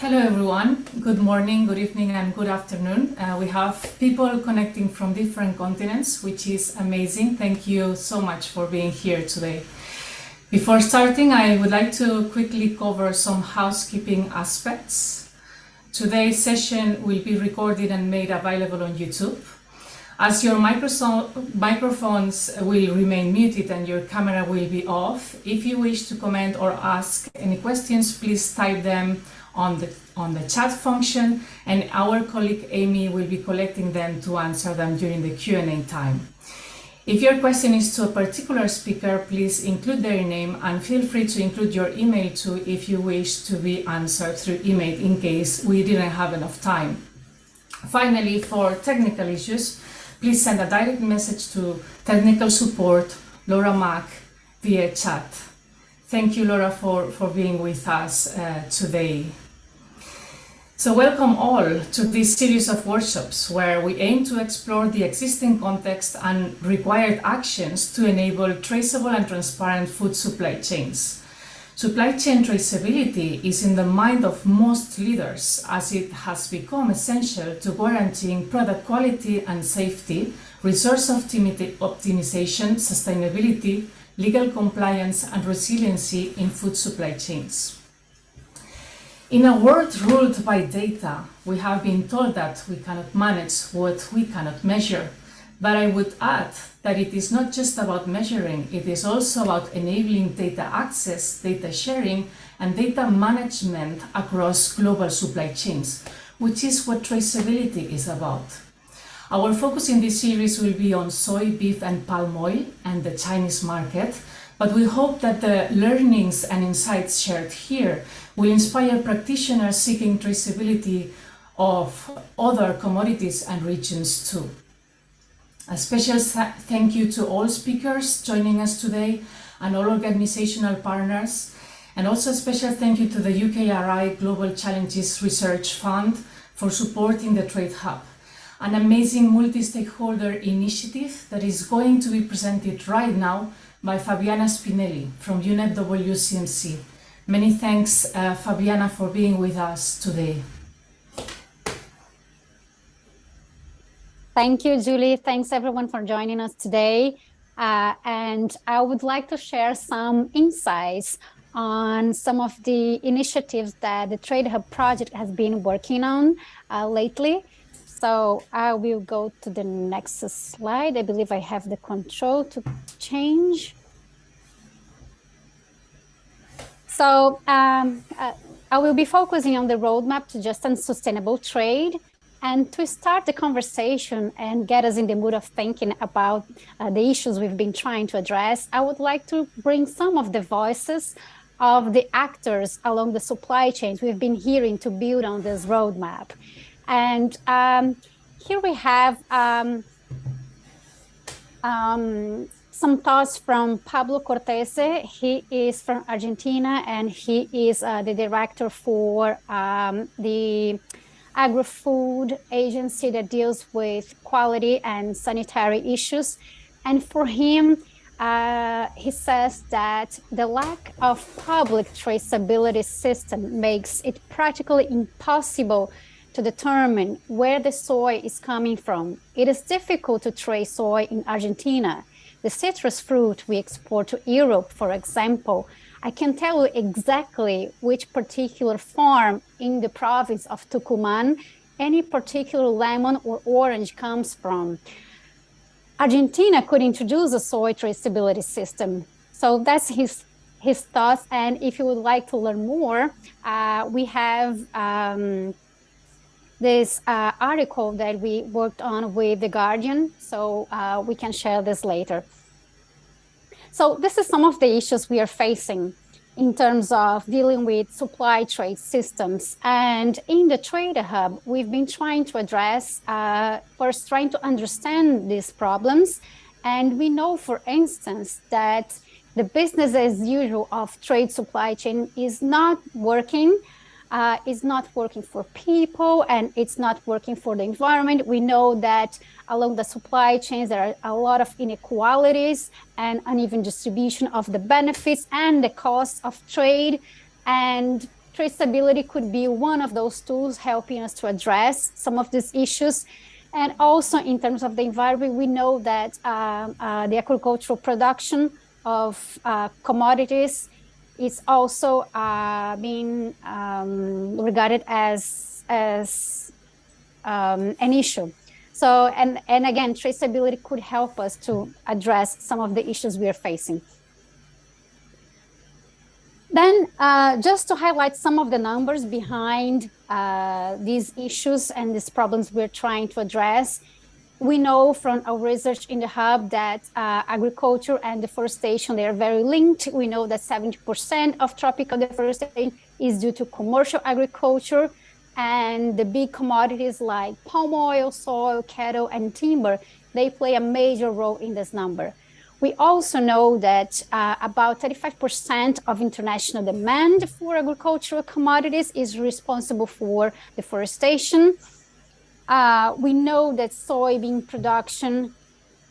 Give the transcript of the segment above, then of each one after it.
Hello everyone, good morning, good evening and good afternoon. We have people connecting from different continents, which is amazing. Thank you so much for being here today. Before starting, I would like to quickly cover some housekeeping aspects. Today's session will be recorded and made available on YouTube. As your microphones will remain muted and your camera will be off, if you wish to comment or ask any questions, please type them on the chat function, and our colleague Amy will be collecting them to answer them during the Q&A time. If your question is to a particular speaker, please include their name and feel free to include your email too if you wish to be answered through email in case we didn't have enough time. Finally, for technical issues, please send a direct message to technical support Laura Mack via chat. Thank you, Laura, for being with us today. So welcome all to this series of workshops where we aim to explore the existing context and required actions to enable traceable and transparent food supply chains. Supply chain traceability is in the mind of most leaders as it has become essential to guaranteeing product quality and safety, resource optimization, sustainability, legal compliance and resiliency in food supply chains. In a world ruled by data, we have been told that we cannot manage what we cannot measure. But I would add that it is not just about measuring, it is also about enabling data access, data sharing, and data management across global supply chains, which is what traceability is about. Our focus in this series will be on soy, beef, and palm oil and the Chinese market, but we hope that the learnings and insights shared here will inspire practitioners seeking traceability of other commodities and regions too. A special thank you to all speakers joining us today and all organizational partners, and also a special thank you to the UKRI Global Challenges Research Fund for supporting the Trade Hub, an amazing multi-stakeholder initiative that is going to be presented right now by Fabiana Spinelli from UNEP-WCMC. Many thanks, Fabiana, for being with us today. Thank you, Julie. Thanks everyone for joining us today. And I would like to share some insights on some of the initiatives that the Trade Hub project has been working on lately. So I will go to the next slide. I believe I have the control to change. So I will be focusing on the roadmap to just and sustainable trade. And to start the conversation and get us in the mood of thinking about the issues we've been trying to address, I would like to bring some of the voices of the actors along the supply chains we've been hearing to build on this roadmap. And here we have some thoughts from Pablo Cortese. He is from Argentina and he is the director for the agri-food agency that deals with quality and sanitary issues. And for him, he says that the lack of public traceability system makes it practically impossible to determine where the soy is coming from. It is difficult to trace soy in Argentina. The citrus fruit we export to Europe, for example, I can tell you exactly which particular farm in the province of Tucumán any particular lemon or orange comes from. Argentina could introduce a soy traceability system. So that's his thoughts. And if you would like to learn more, we have this article that we worked on with The Guardian. So we can share this later. So this is some of the issues we are facing in terms of dealing with supply trade systems. And in the Trade Hub, we've been trying to address, first trying to understand these problems. And we know, for instance, that the business as usual of trade supply chain is not working. It's not working for people and it's not working for the environment. We know that along the supply chains, there are a lot of inequalities and uneven distribution of the benefits and the costs of trade. And traceability could be one of those tools helping us to address some of these issues. And also in terms of the environment, we know that the agricultural production of commodities is also being regarded as an issue. So, and again, traceability could help us to address some of the issues we are facing. Then, just to highlight some of the numbers behind these issues and these problems we're trying to address, we know from our research in the hub that agriculture and deforestation, they are very linked. We know that 70% of tropical deforestation is due to commercial agriculture, and the big commodities like palm oil, soil, cattle, and timber, they play a major role in this number. We also know that about 35% of international demand for agricultural commodities is responsible for deforestation. We know that soybean production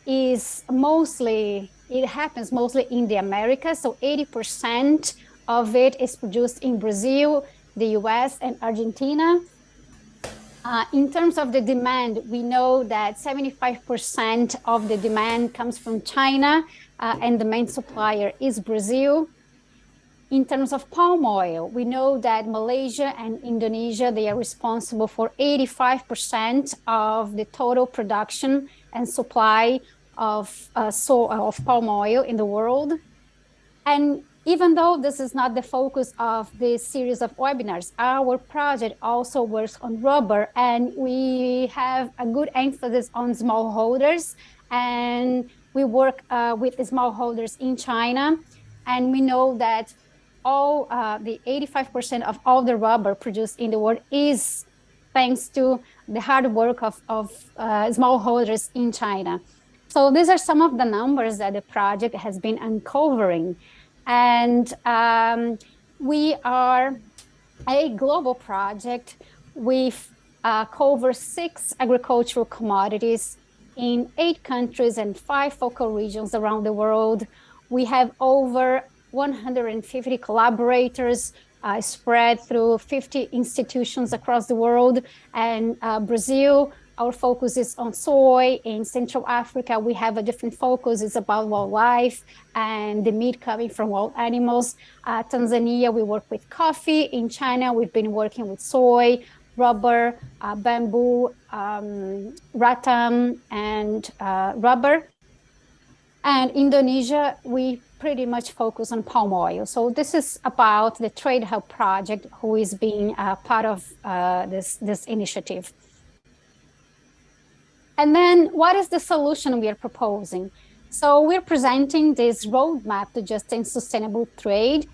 is it happens mostly in the Americas. So 80% of it is produced in Brazil, the US, and Argentina. In terms of the demand, we know that 75% of the demand comes from China, and the main supplier is Brazil. In terms of palm oil, we know that Malaysia and Indonesia, they are responsible for 85% of the total production and supply of palm oil in the world. And even though this is not the focus of this series of webinars, our project also works on rubber, and we have a good emphasis on smallholders, and we work with smallholders in China, and we know that all the 85% of all the rubber produced in the world is thanks to the hard work of smallholders in China. So these are some of the numbers that the project has been uncovering. And we are a global project. We cover 6 agricultural commodities in 8 countries and 5 focal regions around the world. We have over 150 collaborators spread through 50 institutions across the world. And Brazil, our focus is on soy. In Central Africa, we have a different focus. It's about wildlife and the meat coming from wild animals. Tanzania, we work with coffee. In China, we've been working with soy, rubber, bamboo, rattan, and rubber. And Indonesia, we pretty much focus on palm oil. So this is about the Trade Hub project, who is being part of this initiative. And then what is the solution we are proposing? So we're presenting this roadmap to just and sustainable trade,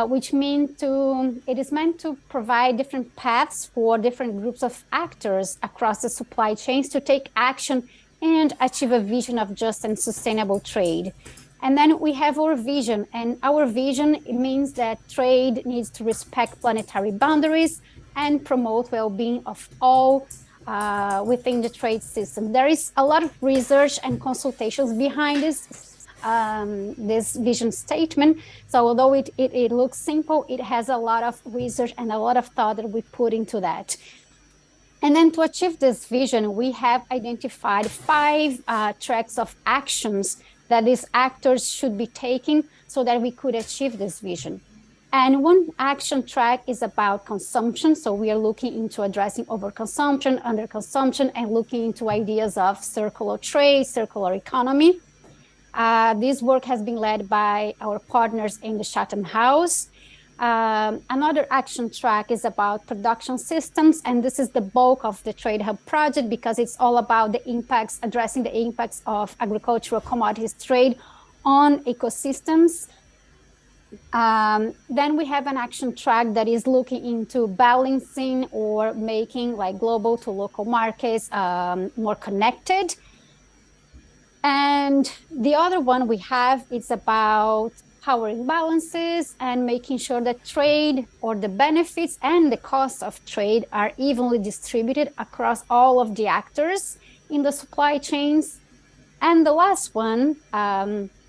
which it is meant to provide different paths for different groups of actors across the supply chains to take action and achieve a vision of just and sustainable trade. And then we have our vision, and our vision, it means that trade needs to respect planetary boundaries and promote well-being of all within the trade system. There is a lot of research and consultations behind this vision statement. So although it looks simple, it has a lot of research and a lot of thought that we put into that. And then to achieve this vision, we have identified 5 tracks of actions that these actors should be taking so that we could achieve this vision. And one action track is about consumption. So we are looking into addressing overconsumption, underconsumption, and looking into ideas of circular trade, circular economy. This work has been led by our partners in the Chatham House. Another action track is about production systems, and this is the bulk of the Trade Hub project because it's all about the impacts, addressing the impacts of agricultural commodities trade on ecosystems. Then we have an action track that is looking into balancing or making like global to local markets more connected. And the other one we have is about power imbalances and making sure that trade, or the benefits and the costs of trade, are evenly distributed across all of the actors in the supply chains. And the last one,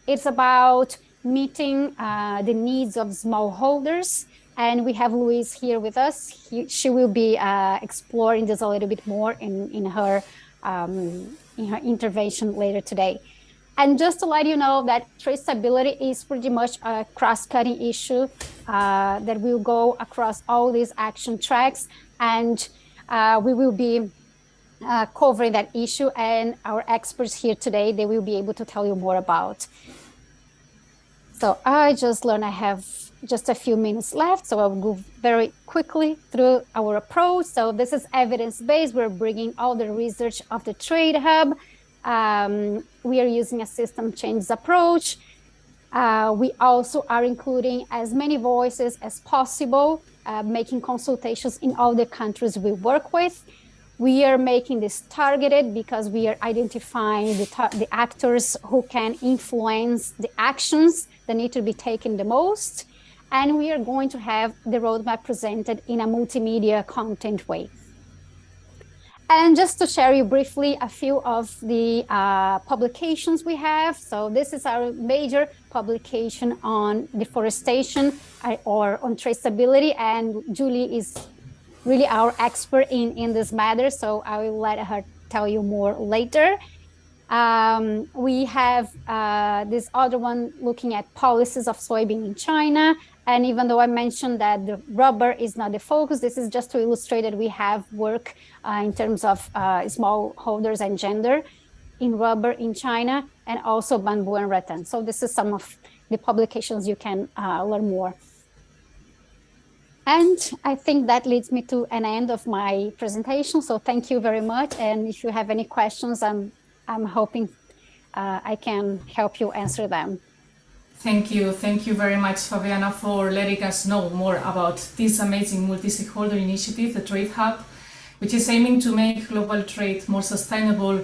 it's about meeting the needs of smallholders And we have Louise here with us. She will be exploring this a little bit more in her intervention later today. And just to let you know that traceability is pretty much a cross-cutting issue that will go across all these action tracks. And we will be covering that issue, and our experts here today, they will be able to tell you more about. So I just learned I have just a few minutes left, so I'll go very quickly through our approach. So this is evidence-based. We're bringing all the research of the Trade Hub. We are using a system change approach. We also are including as many voices as possible, making consultations in all the countries we work with. We are making this targeted because we are identifying the actors who can influence the actions that need to be taken the most. And we are going to have the roadmap presented in a multimedia content way. And just to share you briefly a few of the publications we have. So this is our major publication on deforestation or on traceability. And Julie is really our expert in this matter, so I will let her tell you more later. We have this other one looking at policies of soybean in China. And even though I mentioned that the rubber is not the focus, this is just to illustrate that we have work in terms of smallholders and gender in rubber in China, and also bamboo and rattan. So this is some of the publications you can learn more. And I think that leads me to an end of my presentation. So thank you very much. And if you have any questions, I'm hoping I can help you answer them. Thank you very much, Fabiana, for letting us know more about this amazing multi-stakeholder initiative, the Trade Hub, which is aiming to make global trade more sustainable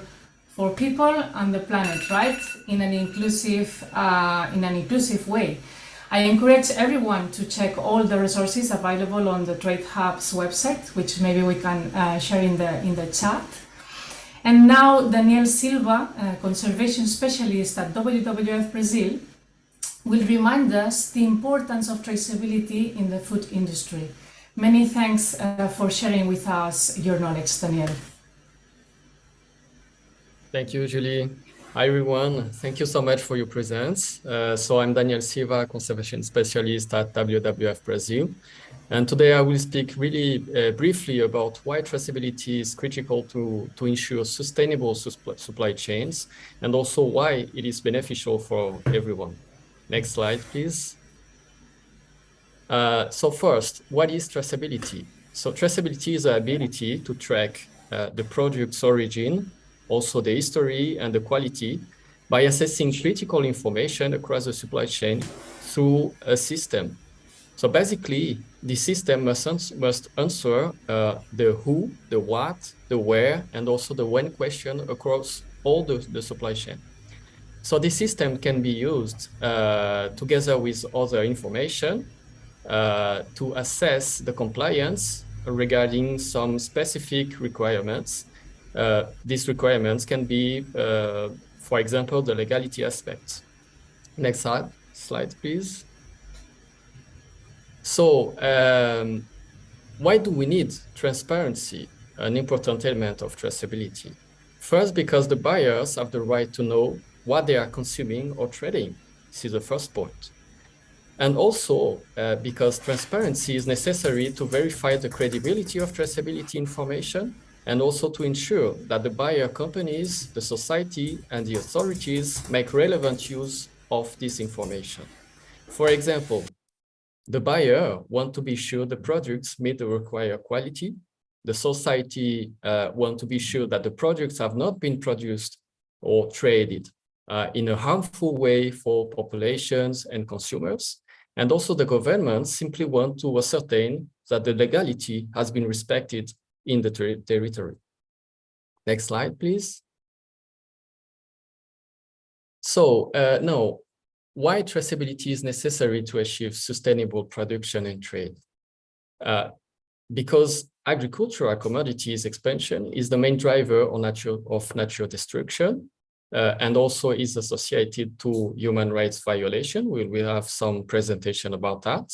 for people and the planet, right? In an inclusive way. I encourage everyone to check all the resources available on the Trade Hub's website, which maybe we can share in the chat. And now Daniel Silva, conservation specialist at WWF Brazil, will remind us the importance of traceability in the food industry. Many thanks for sharing with us your knowledge, Daniel. Thank you, Julie. Hi, everyone. Thank you so much for your presence. So I'm Daniel Silva, conservation specialist at WWF Brazil. And today I will speak really briefly about why traceability is critical to ensure sustainable supply chains, and also why it is beneficial for everyone. Next slide, please. So first, what is traceability? So traceability is the ability to track the product's origin, also the history and the quality, by assessing critical information across the supply chain through a system. So basically, the system must answer the who, the what, the where, and also the when question across all the supply chain. So the system can be used together with other information to assess the compliance regarding some specific requirements. These requirements can be, for example, the legality aspects. Next slide, please. So why do we need transparency, an important element of traceability? First, because the buyers have the right to know what they are consuming or trading. This is the first point. And also because transparency is necessary to verify the credibility of traceability information, and also to ensure that the buyer companies, the society, and the authorities make relevant use of this information. For example, the buyer wants to be sure the products meet the required quality. The society wants to be sure that the products have not been produced or traded in a harmful way for populations and consumers. And also the government simply want to ascertain that the legality has been respected in the territory. Next slide, please. So now, why traceability is necessary to achieve sustainable production and trade? Because agricultural commodities expansion is the main driver of natural destruction, and also is associated to human rights violation. We will have some presentation about that.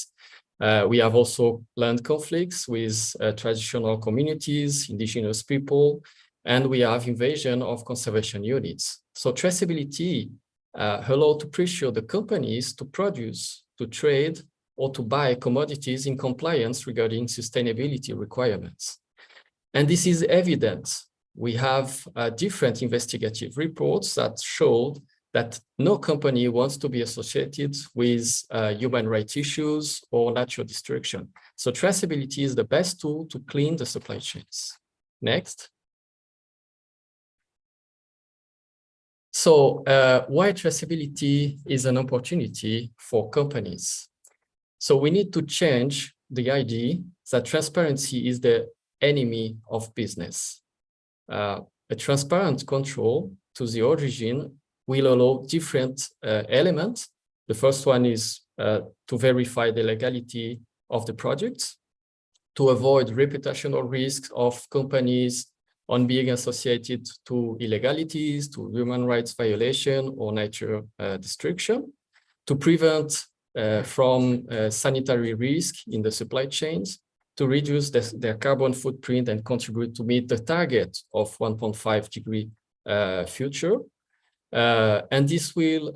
We have also land conflicts with traditional communities, indigenous people, and we have invasion of conservation units. So traceability allows to pressure the companies to produce, to trade, or to buy commodities in compliance regarding sustainability requirements. And this is evident. We have different investigative reports that show that no company wants to be associated with human rights issues or natural destruction. So traceability is the best tool to clean the supply chains. Next. So why traceability is an opportunity for companies? So we need to change the idea that transparency is the enemy of business. A transparent control to the origin will allow different elements. The first one is to verify the legality of the projects, to avoid reputational risks of companies on being associated to illegalities, to human rights violation or nature destruction, to prevent from sanitary risk in the supply chains, to reduce their carbon footprint and contribute to meet the target of 1.5 degree future. And this will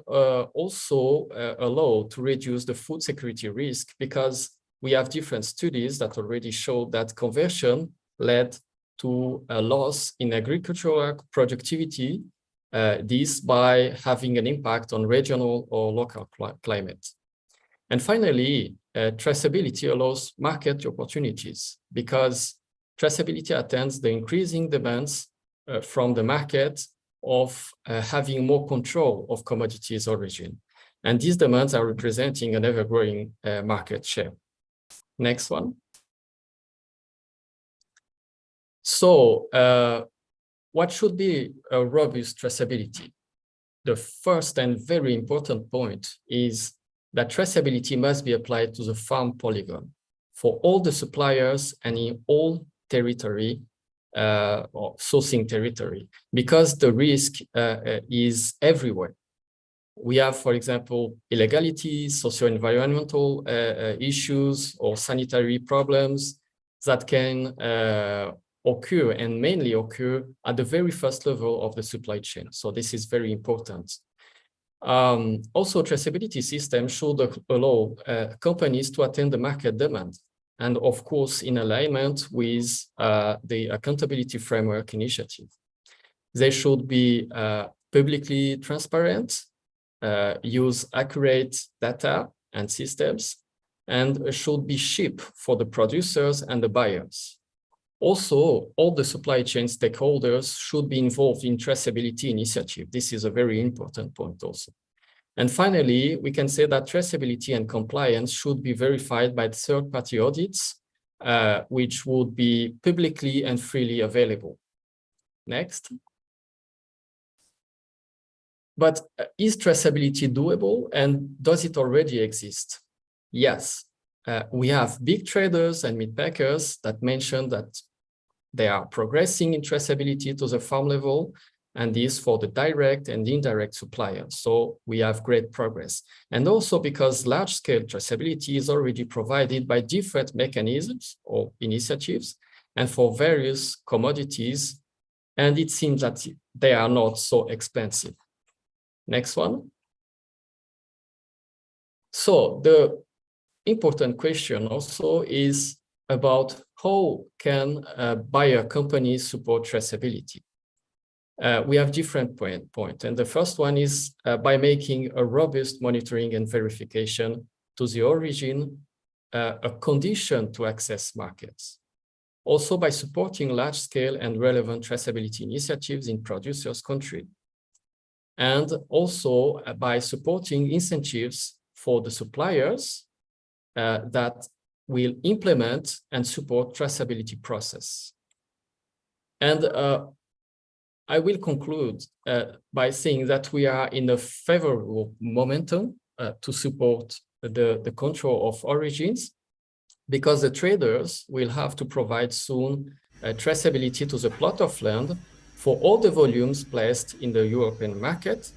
also allow to reduce the food security risk, because we have different studies that already show that conversion led to a loss in agricultural productivity, this by having an impact on regional or local climate. And finally, traceability allows market opportunities, because traceability attends the increasing demands from the market of having more control of commodities origin. And these demands are representing an ever-growing market share. Next one. So what should be a robust traceability? The first and very important point is that traceability must be applied to the farm polygon for all the suppliers and in all territory or sourcing territory, because the risk is everywhere. We have, for example, illegalities, socio-environmental issues, or sanitary problems that can occur, and mainly occur at the very first level of the supply chain. So this is very important. Also, traceability systems should allow companies to attend the market demand, and of course, in alignment with the Accountability Framework Initiative. They should be publicly transparent, use accurate data and systems, and should be cheap for the producers and the buyers. Also, all the supply chain stakeholders should be involved in traceability initiative. This is a very important point also. And finally, we can say that traceability and compliance should be verified by third-party audits, which would be publicly and freely available. Next. But is traceability doable, and does it already exist? Yes. We have big traders and meat packers that mention that they are progressing in traceability to the farm level, and this for the direct and indirect suppliers. So we have great progress. And also because large-scale traceability is already provided by different mechanisms or initiatives, and for various commodities, and it seems that they are not so expensive. Next one. So the important question also is about how can buyer companies support traceability. We have different points, and the first one is by making a robust monitoring and verification to the origin a condition to access markets. Also by supporting large-scale and relevant traceability initiatives in producers' countries. And also by supporting incentives for the suppliers that will implement and support traceability process. And I will conclude by saying that we are in a favorable momentum to support the control of origins, because the traders will have to provide soon traceability to the plot of land for all the volumes placed in the European market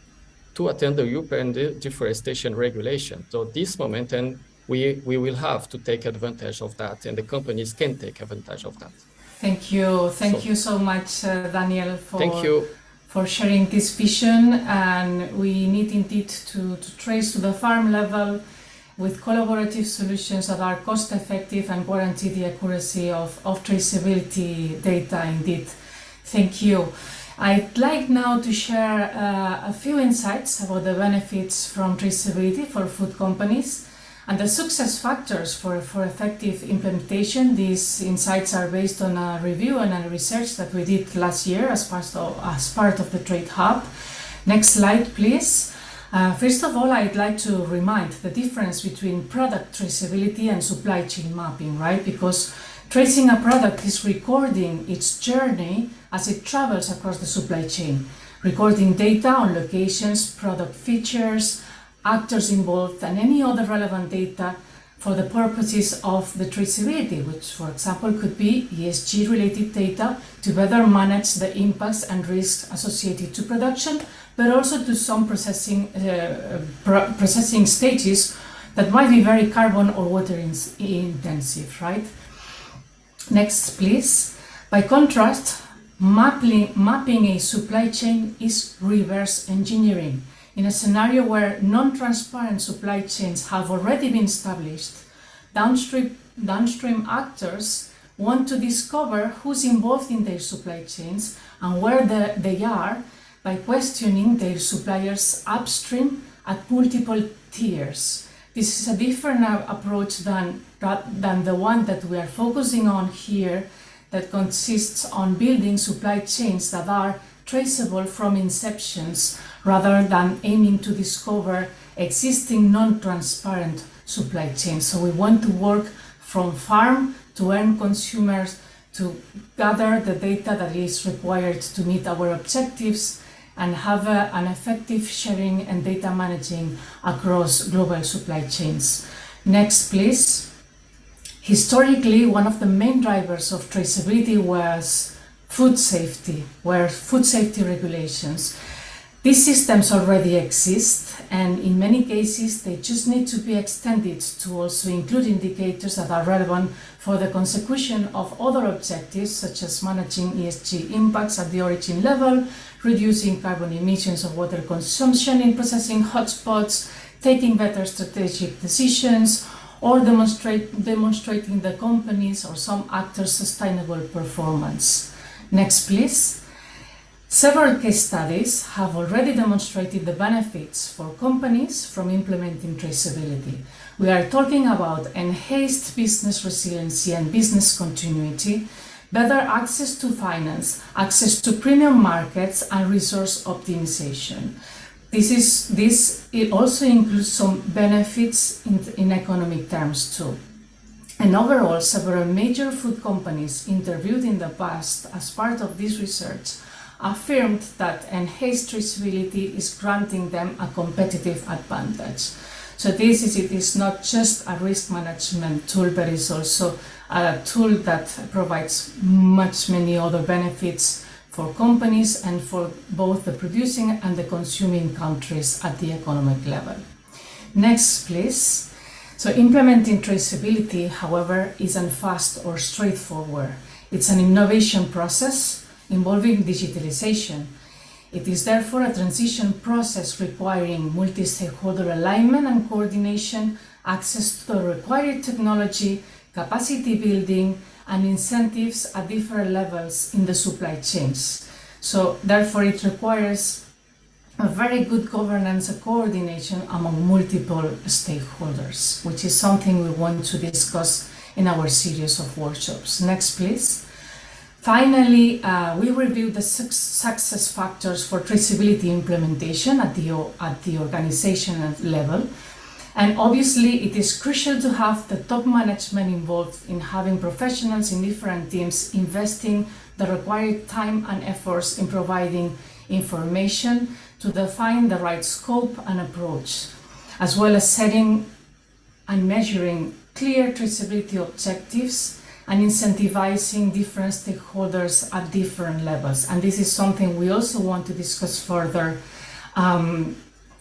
to attend the European deforestation regulation. So this momentum we will have to take advantage of that, and the companies can take advantage of that. Thank you. Thank you so much, Daniel, thank you for sharing this vision. And we need indeed to trace to the farm level with collaborative solutions that are cost effective and guarantee the accuracy of traceability data indeed. Thank you. I'd like now to share a few insights about the benefits from traceability for food companies and the success factors for effective implementation. These insights are based on a review and a research that we did last year as part of the Trade Hub. Next slide, please. First of all, I'd like to remind the difference between product traceability and supply chain mapping, right? Because tracing a product is recording its journey as it travels across the supply chain, recording data on locations, product features, actors involved, and any other relevant data for the purposes of the traceability, which, for example, could be ESG-related data to better manage the impacts and risks associated to production, but also to some processing stages that might be very carbon or water intensive, right? Next, please. By contrast, mapping a supply chain is reverse engineering. In a scenario where non-transparent supply chains have already been established, downstream actors want to discover who's involved in their supply chains and where they are by questioning their suppliers upstream at multiple tiers. This is a different approach than the one that we are focusing on here, that consists on building supply chains that are traceable from inceptions rather than aiming to discover existing non-transparent supply chains. So we want to work from farm to end consumers to gather the data that is required to meet our objectives and have an effective sharing and data managing across global supply chains. Next, please. Historically, one of the main drivers of traceability was food safety regulations. These systems already exist, and in many cases they just need to be extended to also include indicators that are relevant for the consecution of other objectives, such as managing ESG impacts at the origin level, reducing carbon emissions of water consumption in processing hotspots, taking better strategic decisions, or demonstrating the company's or some actors' sustainable performance. Next, please. Several case studies have already demonstrated the benefits for companies from implementing traceability. We are talking about enhanced business resiliency and business continuity, better access to finance, access to premium markets, and resource optimization. It also includes some benefits in economic terms too. And overall, several major food companies interviewed in the past as part of this research affirmed that enhanced traceability is granting them a competitive advantage. So it is not just a risk management tool, but it's also a tool that provides many other benefits for companies and for both the producing and the consuming countries at the economic level. Next, please. So implementing traceability, however, isn't fast or straightforward. It's an innovation process involving digitalization. It is therefore a transition process requiring multi-stakeholder alignment and coordination, access to the required technology, capacity building, and incentives at different levels in the supply chains. So therefore it requires a very good governance and coordination among multiple stakeholders, which is something we want to discuss in our series of workshops. Next, please. Finally, we reviewed the success factors for traceability implementation at the organizational level. And obviously, it is crucial to have the top management involved in having professionals in different teams investing the required time and efforts in providing information to define the right scope and approach, as well as setting and measuring clear traceability objectives and incentivizing different stakeholders at different levels. And this is something we also want to discuss further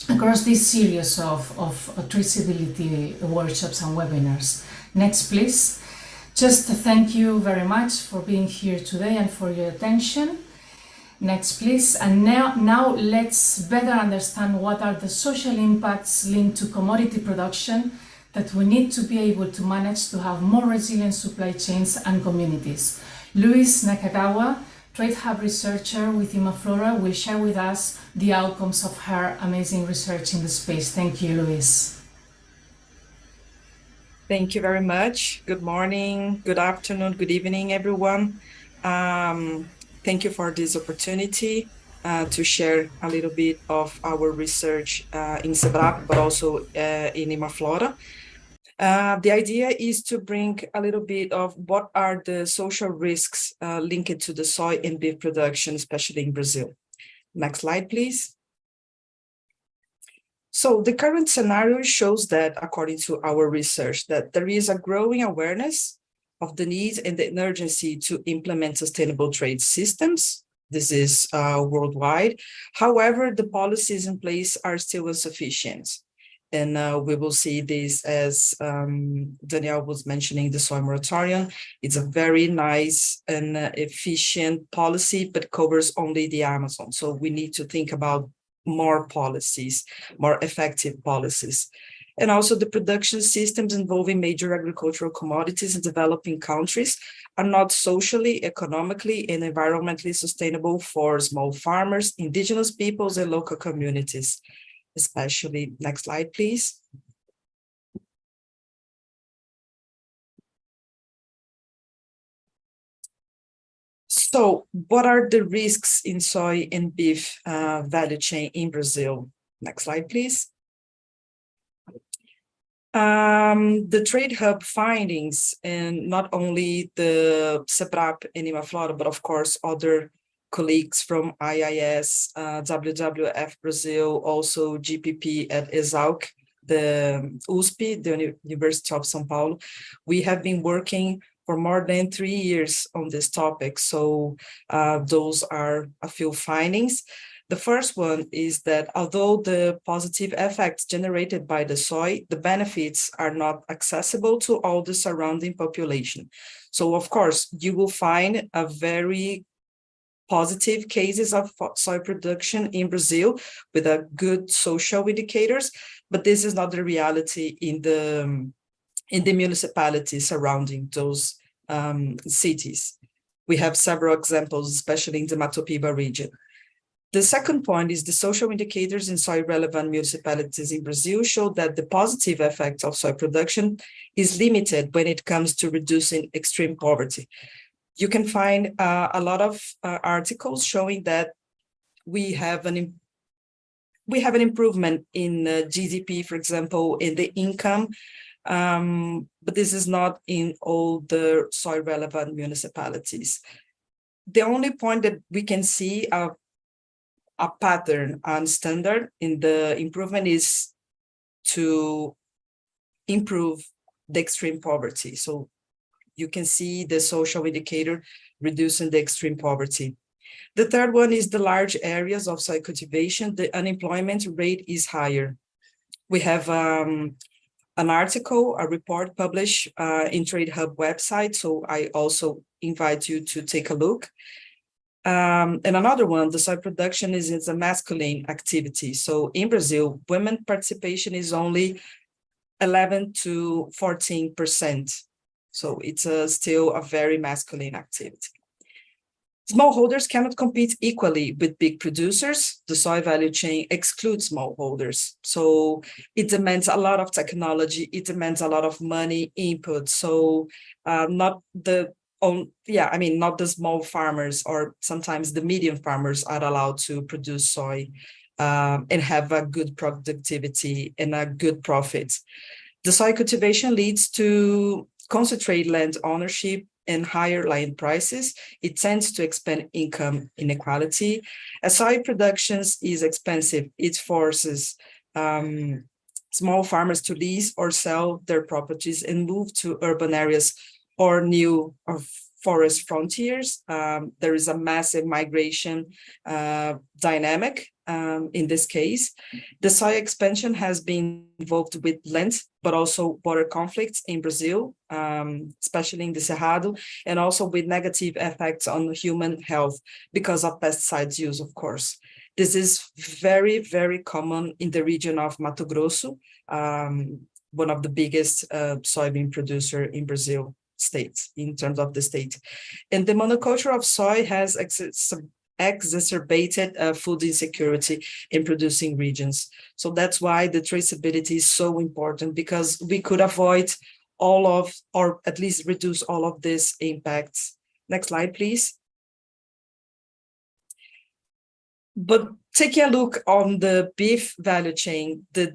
across this series of traceability workshops and webinars. Next, please. Just thank you very much for being here today and for your attention. Next, please. And now let's better understand what are the social impacts linked to commodity production that we need to be able to manage to have more resilient supply chains and communities. Luis Nakagawa, Trade Hub researcher with Imaflora, will share with us the outcomes of her amazing research in the space. Thank you, Luis. Thank you very much. Good morning, good afternoon, good evening, everyone. Thank you for this opportunity to share a little bit of our research in SEBRAP, but also in Imaflora. The idea is to bring a little bit of what are the social risks linked to the soy and beef production, especially in Brazil. Next slide, please. So the current scenario shows that, according to our research, that there is a growing awareness of the need and the urgency to implement sustainable trade systems. This is worldwide. However, the policies in place are still insufficient. And we will see this as Danielle was mentioning, the soy moratorium. It's a very nice and efficient policy, but covers only the Amazon. So we need to think about more policies, more effective policies. And also the production systems involving major agricultural commodities in developing countries are not socially, economically, and environmentally sustainable for small farmers, indigenous peoples, and local communities, especially. Next slide, please. So what are the risks in soy and beef value chain in Brazil? Next slide, please. The Trade Hub findings, and not only the SEBRAP and Imaflora, but of course other colleagues from IIS, WWF Brazil, also GPP at ESALC, the USP, the University of São Paulo. We have been working for more than 3 years on this topic. So those are a few findings. The first one is that although the positive effects generated by the soy, the benefits are not accessible to all the surrounding population. So of course, you will find a very positive cases of soy production in Brazil with a good social indicators, but this is not the reality in the municipalities surrounding those cities. We have several examples, especially in the Mato Piba region. The second point is the social indicators in soy-relevant municipalities in Brazil show that the positive effect of soy production is limited when it comes to reducing extreme poverty. You can find a lot of articles showing that we have an improvement in GDP, for example, in the income, but this is not in all the soy-relevant municipalities. The only point that we can see a pattern and standard in the improvement is to improve the extreme poverty. So you can see the social indicator reducing the extreme poverty. The third one is the large areas of soy cultivation. The unemployment rate is higher. We have an article, a report published in Trade Hub website. So I also invite you to take a look. And another one, the soy production is a masculine activity. So in Brazil, women participation is only 11 to 14%. So it's still a very masculine activity. Smallholders cannot compete equally with big producers. The soy value chain excludes smallholders. So it demands a lot of technology. It demands a lot of money input. So not the small farmers, or sometimes the medium farmers are allowed to produce soy and have a good productivity and a good profit. The soy cultivation leads to concentrated land ownership and higher land prices. It tends to expand income inequality. As soy production is expensive, it forces small farmers to lease or sell their properties and move to urban areas or new forest frontiers. There is a massive migration dynamic in this case. The soil expansion has been involved with land, but also border conflicts in Brazil, especially in the Cerrado, and also with negative effects on human health because of pesticides use, of course. This is very, very common in the region of Mato Grosso, one of the biggest soybean producer in Brazil states, in terms of the state. And the monoculture of soy has exacerbated food insecurity in producing regions. So that's why the traceability is so important, because we could avoid all of, or at least reduce all of these impacts. Next slide, please. But taking a look on the beef value chain, the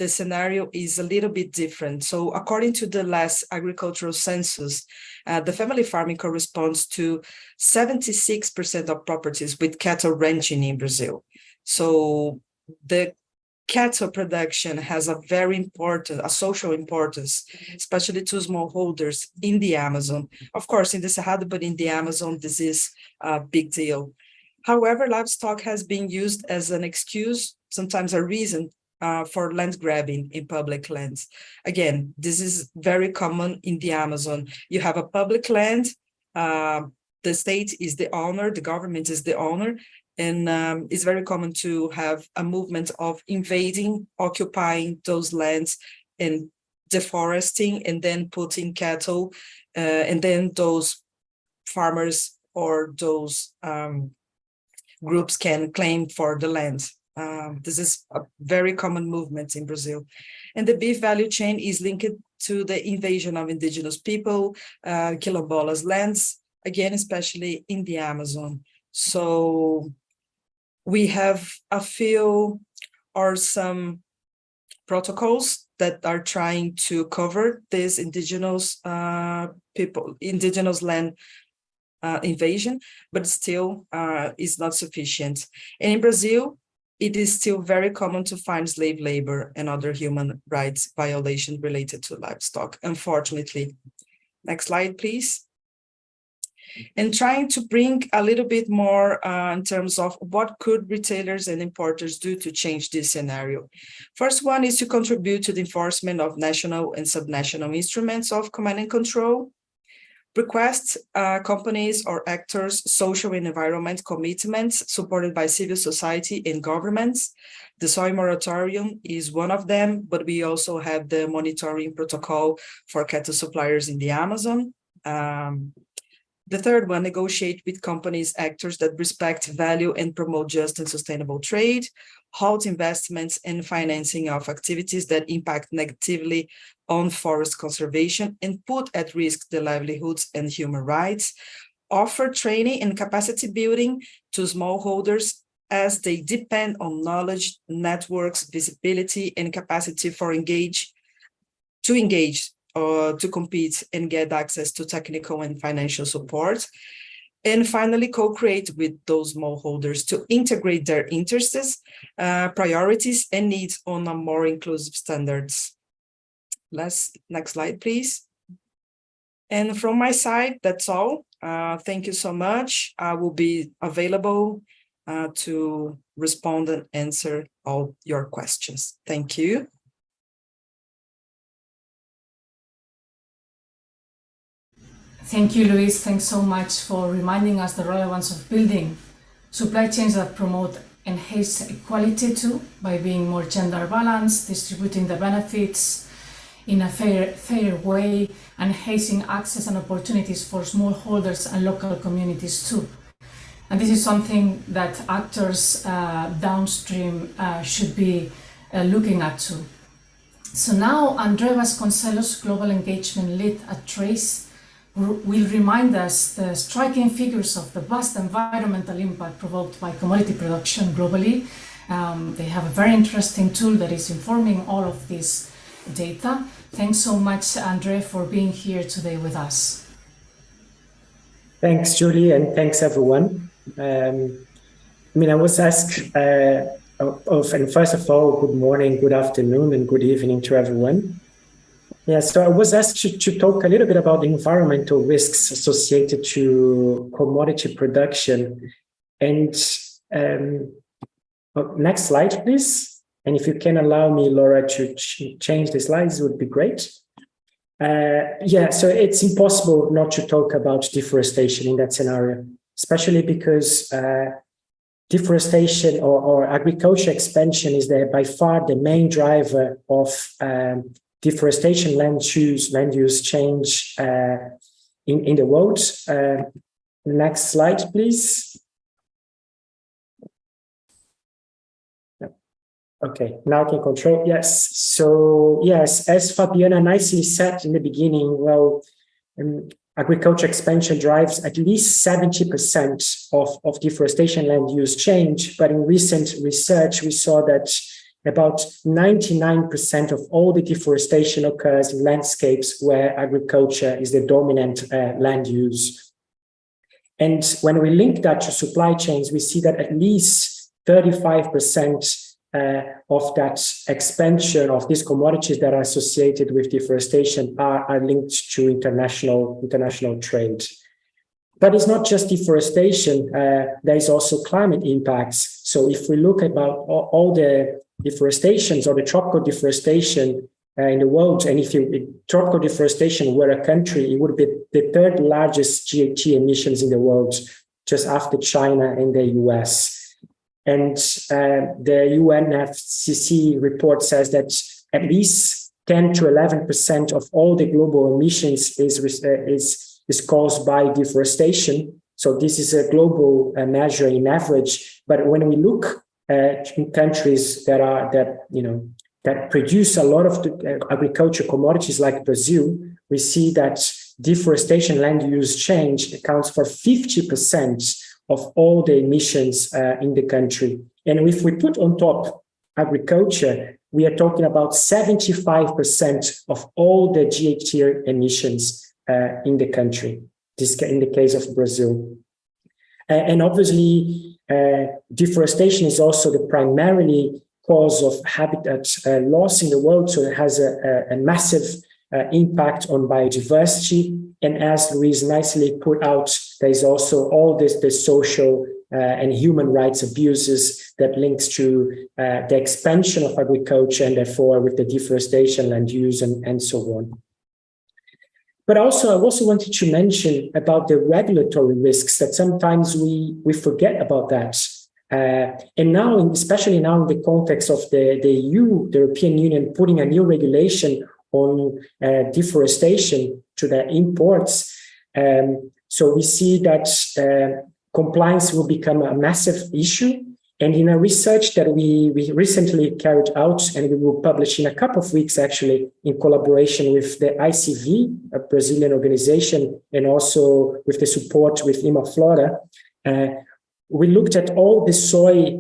scenario is a little bit different. So according to the last agricultural census, the family farming corresponds to 76% of properties with cattle ranching in Brazil. So the cattle production has a very important, a social importance, especially to smallholders in the Amazon. Of course, in the Cerrado, but in the Amazon, this is a big deal. However, livestock has been used as an excuse, sometimes a reason, for land grabbing in public lands. Again, this is very common in the Amazon. You have a public land, the state is the owner, the government is the owner, and it's very common to have a movement of invading, occupying those lands and deforesting, and then putting cattle, and then those farmers or those groups can claim for the land. This is a very common movement in Brazil. And the beef value chain is linked to the invasion of indigenous people, quilombolas lands, again, especially in the Amazon. So we have a few or some protocols that are trying to cover this indigenous indigenous land invasion, but still is not sufficient. And in Brazil, it is still very common to find slave labor and other human rights violations related to livestock, unfortunately. Next slide, please. And trying to bring a little bit more in terms of what could retailers and importers do to change this scenario. First one is to contribute to the enforcement of national and subnational instruments of command and control. Request companies or actors' social and environment commitments supported by civil society and governments. The soy moratorium is one of them, but we also have the monitoring protocol for cattle suppliers in the Amazon. The third one, negotiate with companies, actors that respect value and promote just and sustainable trade, halt investments and financing of activities that impact negatively on forest conservation and put at risk the livelihoods and human rights, offer training and capacity building to smallholders as they depend on knowledge, networks, visibility, and capacity for to compete and get access to technical and financial support. And finally, co-create with those smallholders to integrate their interests, priorities, and needs on a more inclusive standards. Next slide, please. And from my side, that's all. Thank you so much. I will be available to respond and answer all your questions. Thank you. Thank you, Luis. Thanks so much for reminding us the relevance of building supply chains that promote enhanced equality too, by being more gender balanced, distributing the benefits in a fair way, and enhancing access and opportunities for smallholders and local communities too. And this is something that actors downstream should be looking at too. So now André Vasconcelos, Global Engagement Lead at Trace, will remind us the striking figures of the vast environmental impact provoked by commodity production globally. They have a very interesting tool that is informing all of this data. Thanks so much, André, for being here today with us. Thanks, Julie, and thanks, everyone. I was asked, and first of all, good morning, good afternoon, and good evening to everyone. Yeah, so I was asked to talk a little bit about the environmental risks associated to commodity production. And Next slide, please. And if you can allow me, Laura, to change the slides, it would be great. So it's impossible not to talk about deforestation in that scenario, especially because deforestation or agriculture expansion is by far the main driver of deforestation, land use change in the world. Next slide, please. Okay, now I can control. Yes. So yes, as Fabiana nicely said in the beginning, well, agriculture expansion drives at least 70% of deforestation land use change. But in recent research, we saw that about 99% of all the deforestation occurs in landscapes where agriculture is the dominant land use. And when we link that to supply chains, we see that at least 35% of that expansion of these commodities that are associated with deforestation are linked to international trade. But it's not just deforestation, there is also climate impacts. So if we look about all the deforestations or the tropical deforestation in the world, and if tropical deforestation were a country, it would be the third largest GHG emissions in the world, just after China and the US. And the UNEP-WCMC report says that at least 10 to 11% of all the global emissions is caused by deforestation. So this is a global measure in average. But when we look in countries that produce a lot of agriculture commodities like Brazil, we see that deforestation land use change accounts for 50% of all the emissions in the country. And if we put on top agriculture, we are talking about 75% of all the GHG emissions in the country, this in the case of Brazil. And obviously, deforestation is also the primarily cause of habitat loss in the world, so it has a massive impact on biodiversity. And as Louise nicely put out, there is also all the social and human rights abuses that links to the expansion of agriculture and therefore with the deforestation, land use, and so on. But I also wanted to mention about the regulatory risks that sometimes we forget about that. And now, especially now in the context of the EU, the European Union, putting a new regulation on deforestation to the imports. So we see that compliance will become a massive issue. And in a research that we recently carried out, and we will publish in a couple of weeks, actually, in collaboration with the ICV, a Brazilian organization, and also with the support with Imaflora, we looked at all the soy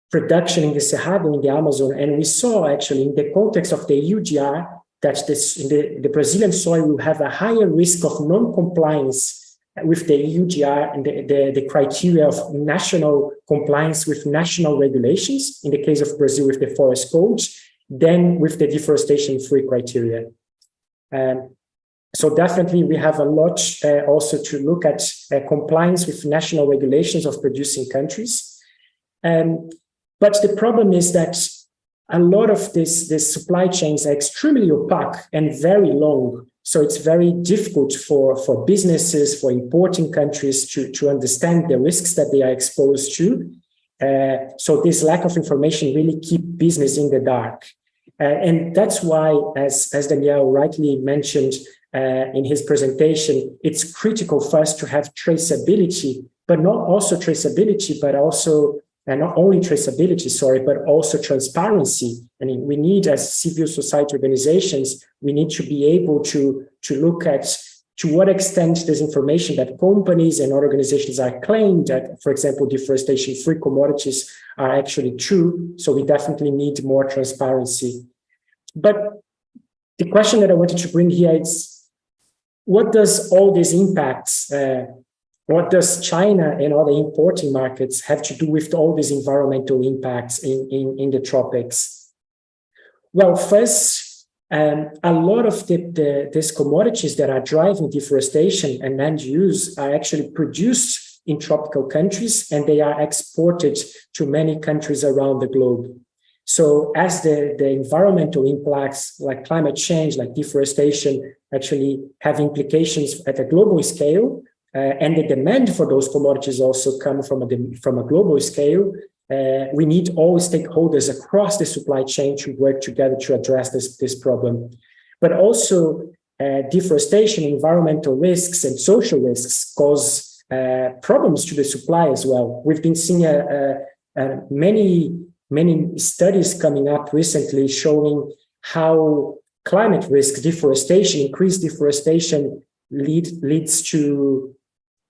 production in the Cerrado, in the Amazon, and we saw actually in the context of the UDR that the Brazilian soy will have a higher risk of non-compliance with the UDR and the criteria of national compliance with national regulations, in the case of Brazil with the forest codes, than with the deforestation-free criteria. So definitely we have a lot also to look at compliance with national regulations of producing countries. But the problem is that a lot of these supply chains are extremely opaque and very long. So it's very difficult for businesses, for importing countries to understand the risks that they are exposed to. So this lack of information really keeps business in the dark. And that's why, as Daniel rightly mentioned in his presentation, it's critical for us to have traceability, but not also traceability, but also and not only traceability, but also transparency. I mean, we need, as civil society organizations, we need to be able to look at to what extent this information that companies and organizations are claimed that, for example, deforestation-free commodities are actually true. So we definitely need more transparency. But the question that I wanted to bring here is, what does all these impacts what does China and other importing markets have to do with all these environmental impacts in the tropics? Well, first, a lot of these commodities that are driving deforestation and land use are actually produced in tropical countries, and they are exported to many countries around the globe. So as the environmental impacts like climate change, like deforestation, actually have implications at a global scale, and the demand for those commodities also come from a global scale, we need all stakeholders across the supply chain to work together to address this problem. But also deforestation, environmental risks, and social risks cause problems to the supply as well. We've been seeing many studies coming up recently showing how climate risk, deforestation, increased deforestation leads to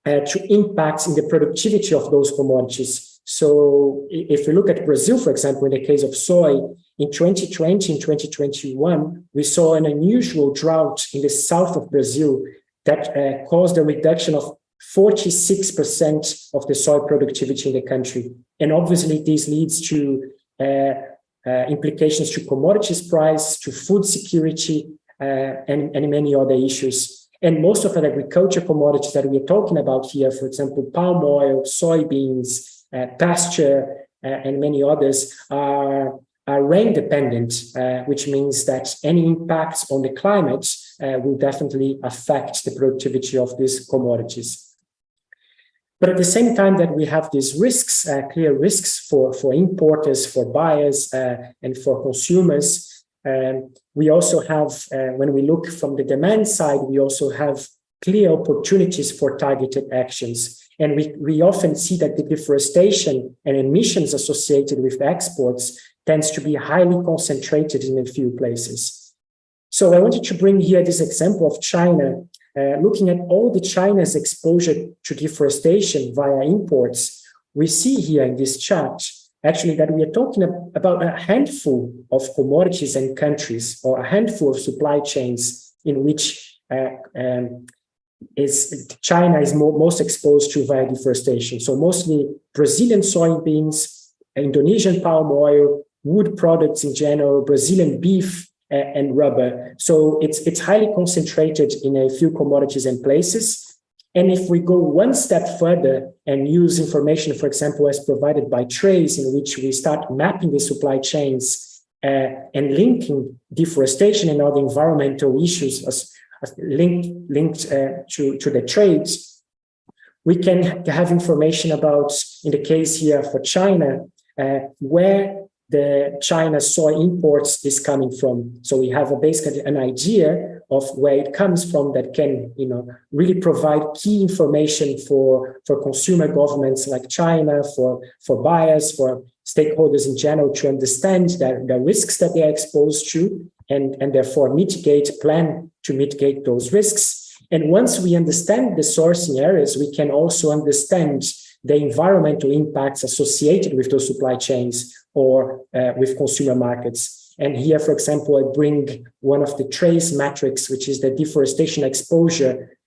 impacts in the productivity of those commodities. So if we look at Brazil, for example, in the case of soy, in 2020 and 2021, we saw an unusual drought in the south of Brazil that caused a reduction of 46% of the soy productivity in the country. And obviously, this leads to implications to commodities price, to food security, and many other issues. And most of the agriculture commodities that we're talking about here, for example, palm oil, soybeans, pasture, and many others are rain dependent, which means that any impacts on the climate will definitely affect the productivity of these commodities. But at the same time that we have these risks, clear risks for importers, for buyers, and for consumers, we also have, when we look from the demand side, we also have clear opportunities for targeted actions. And we often see that the deforestation and emissions associated with exports tends to be highly concentrated in a few places. So I wanted to bring here this example of China, looking at all the China's exposure to deforestation via imports. We see here in this chart, actually, that we are talking about a handful of commodities and countries, or a handful of supply chains in which China is most exposed to via deforestation. So mostly Brazilian soybeans, Indonesian palm oil, wood products in general, Brazilian beef, and rubber. So it's highly concentrated in a few commodities and places. And if we go one step further and use information, for example, as provided by Trace, in which we start mapping the supply chains and linking deforestation and other environmental issues as linked to the trades, we can have information about, in the case here for China, where the China soy imports is coming from. So we have basically an idea of where it comes from that can, really provide key information for consumer governments like China, for buyers, for stakeholders in general to understand the risks that they are exposed to and therefore plan to mitigate those risks. And once we understand the sourcing areas, we can also understand the environmental impacts associated with those supply chains or with consumer markets. And here, for example, I bring one of the trace metrics, which is the deforestation exposure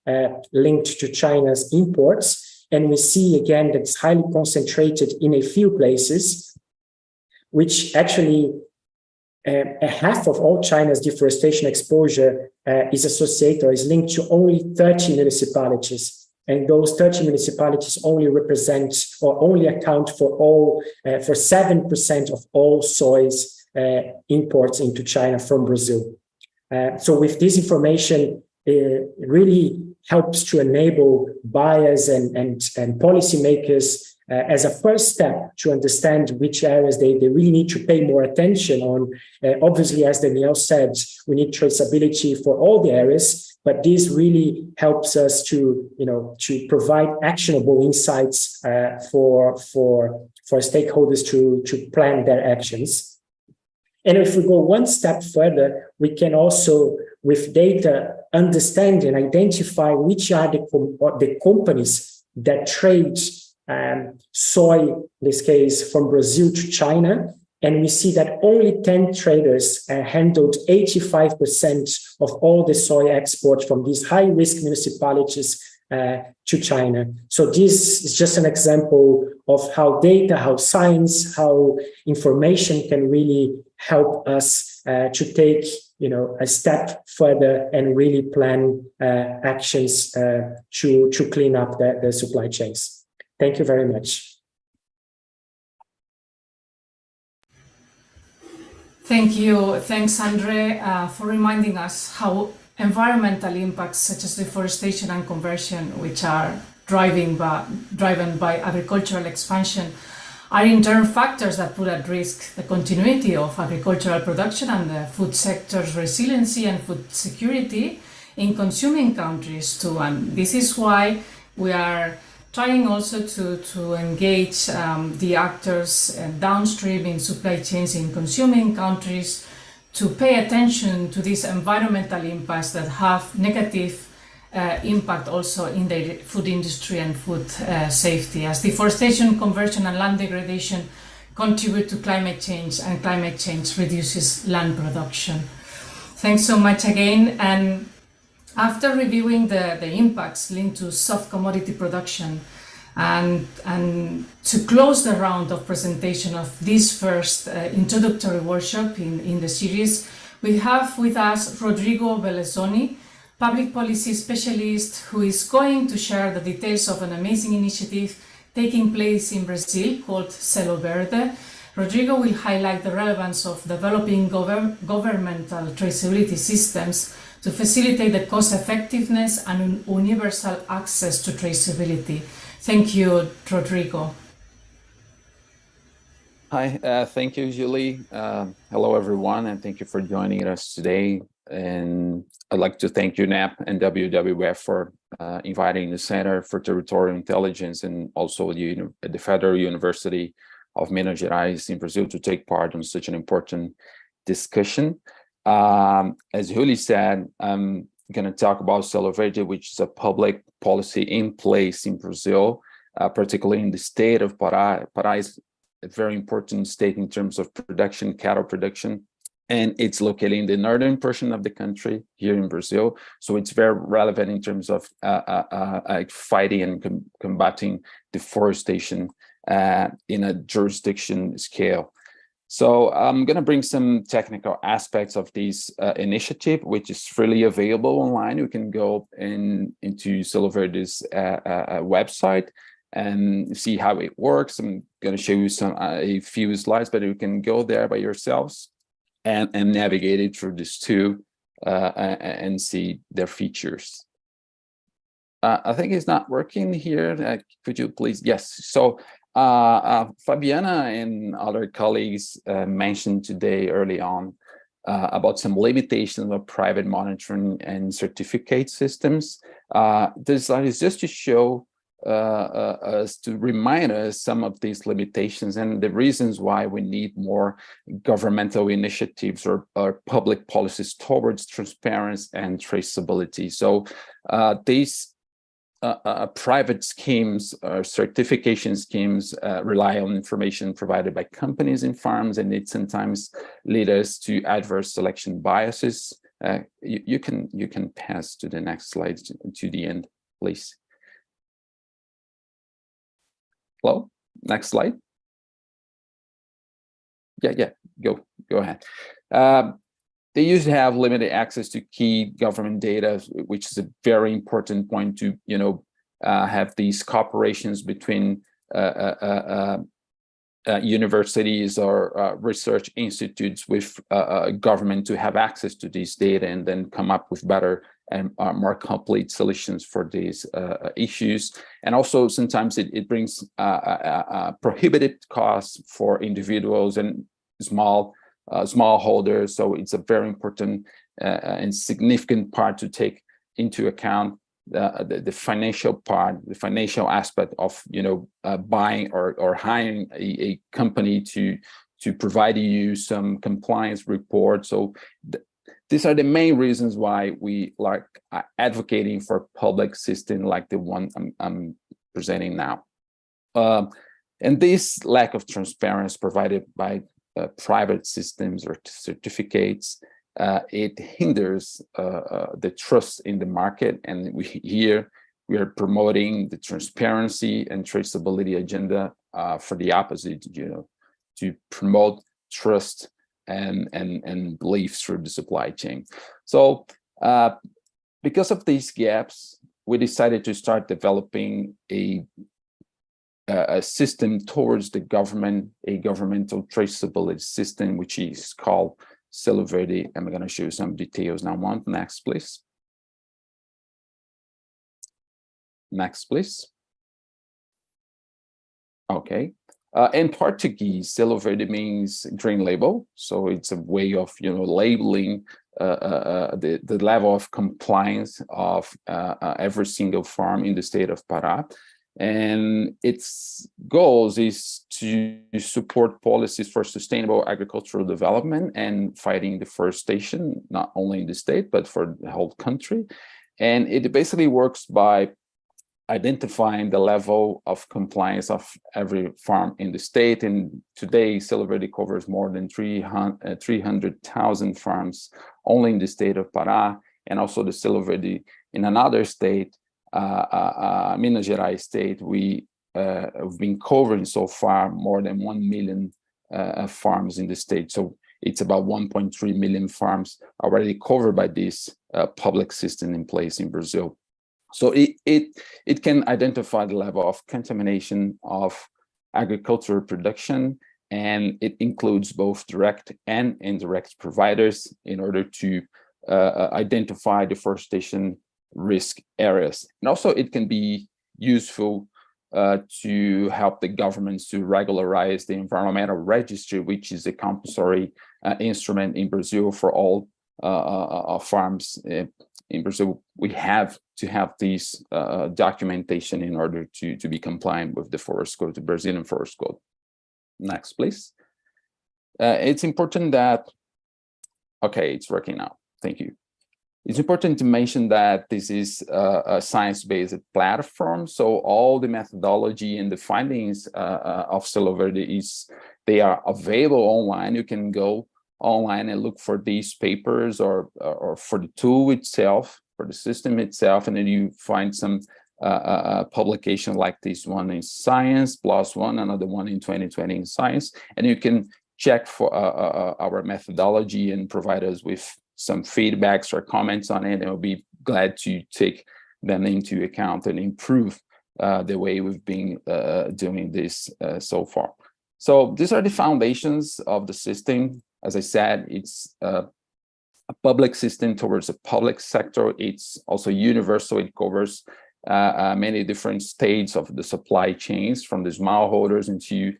linked to China's imports. And we see again that it's highly concentrated in a few places, which actually half of all China's deforestation exposure is associated or is linked to only 30 municipalities. And those 30 municipalities only represent or only account for 7% of all soy's imports into China from Brazil. So with this information, it really helps to enable buyers and policymakers as a first step to understand which areas they really need to pay more attention on. Obviously, as Danielle said, we need traceability for all the areas, but this really helps us to provide actionable insights for stakeholders to plan their actions. And if we go one step further, we can also, with data, understand and identify which are the companies that trade soy, in this case, from Brazil to China. And we see that only 10 traders handled 85% of all the soy exports from these high-risk municipalities to China. So this is just an example of how data, how science, how information can really help us to take a step further and really plan actions to clean up the supply chains. Thank you very much. Thank you. Thanks, Andre, for reminding us how environmental impacts such as deforestation and conversion, which are driven by agricultural expansion, are in turn factors that put at risk the continuity of agricultural production and the food sector's resiliency and food security in consuming countries too. And this is why we are trying also to engage the actors downstream in supply chains in consuming countries to pay attention to these environmental impacts that have negative impact also in the food industry and food safety, as deforestation, conversion and land degradation contribute to climate change, and climate change reduces land production. Thanks so much again. And after reviewing the impacts linked to soft commodity production and to close the round of presentation of this first introductory workshop in the series, we have with us Rodrigo Bellezoni, public policy specialist, who is going to share the details of an amazing initiative taking place in Brazil called Selo Verde. Rodrigo will highlight the relevance of developing governmental traceability systems to facilitate the cost effectiveness and universal access to traceability. Thank you, Rodrigo. Hi, thank you, Julie. Hello, everyone, and thank you for joining us today. And I'd like to thank UNEP and WWF for inviting the Center for Territorial Intelligence and also the Federal University of Minas Gerais in Brazil to take part in such an important discussion. As Julie said, I'm going to talk about Selo Verde, which is a public policy in place in Brazil, particularly in the state of Pará. Pará is a very important state in terms of production, cattle production, and it's located in the northern portion of the country here in Brazil. So it's very relevant in terms of fighting and combating deforestation in a jurisdiction scale. So I'm going to bring some technical aspects of this initiative, which is freely available online. You can go into Selo Verde's website and see how it works. I'm going to show you a few slides, but you can go there by yourselves and navigate it through this too and see their features. I think it's not working here. Could you please? Yes. So Fabiana and other colleagues mentioned today early on about some limitations of private monitoring and certificate systems. This slide is just to show us, to remind us some of these limitations and the reasons why we need more governmental initiatives or public policies towards transparency and traceability. So these private schemes or certification schemes rely on information provided by companies and farms, and it sometimes lead us to adverse selection biases. You can pass to the next slide to the end, please. Hello, next slide. Yeah, go ahead. They usually have limited access to key government data, which is a very important point to, have these cooperations between universities or research institutes with government to have access to these data and then come up with better and more complete solutions for these issues. And also sometimes it brings prohibitive costs for individuals and small holders. So it's a very important and significant part to take into account the financial part, the financial aspect of buying or hiring a company to provide you some compliance report. So these are the main reasons why we like advocating for public system like the one I'm presenting now. And this lack of transparency provided by private systems or certificates, it hinders the trust in the market. And we are promoting the transparency and traceability agenda for the opposite, to promote trust and belief through the supply chain. So because of these gaps, we decided to start developing a a system towards the government, a governmental traceability system, which is called Selo Verde. I'm going to show you some details now. Next, please. Next, please. Okay. In Portuguese, Selo Verde means green label. So it's a way of, labeling the level of compliance of every single farm in the state of Pará. And its goals is to support policies for sustainable agricultural development and fighting deforestation, not only in the state, but for the whole country. And it basically works by identifying the level of compliance of every farm in the state. And today, Selo Verde covers more than 300,000 farms only in the state of Pará, and also the Selo Verde in another state, Minas Gerais state. We have been covering so far more than 1 million farms in the state. So it's about 1.3 million farms already covered by this public system in place in Brazil. So it can identify the level of contamination of agricultural production, and it includes both direct and indirect providers in order to identify deforestation risk areas. And also it can be useful to help the governments to regularize the environmental registry, which is a compulsory instrument in Brazil for all farms. In Brazil, we have to have these documentation in order to be compliant with the forest code, the Brazilian forest code. Next, please. It's important that, okay, it's working now. Thank you. It's important to mention that this is a science-based platform. So all the methodology and the findings of Selo Verde they are available online. You can go online and look for these papers or for the tool itself, for the system itself, and then you find some publication like this one in Science, plus one, another one in 2020 in Science, and you can check for our methodology and provide us with some feedbacks or comments on it, and we'll be glad to take them into account and improve the way we've been doing this so far. So these are the foundations of the system. As I said, it's a public system towards the public sector. It's also universal. It covers many different stages of the supply chains, from the smallholders into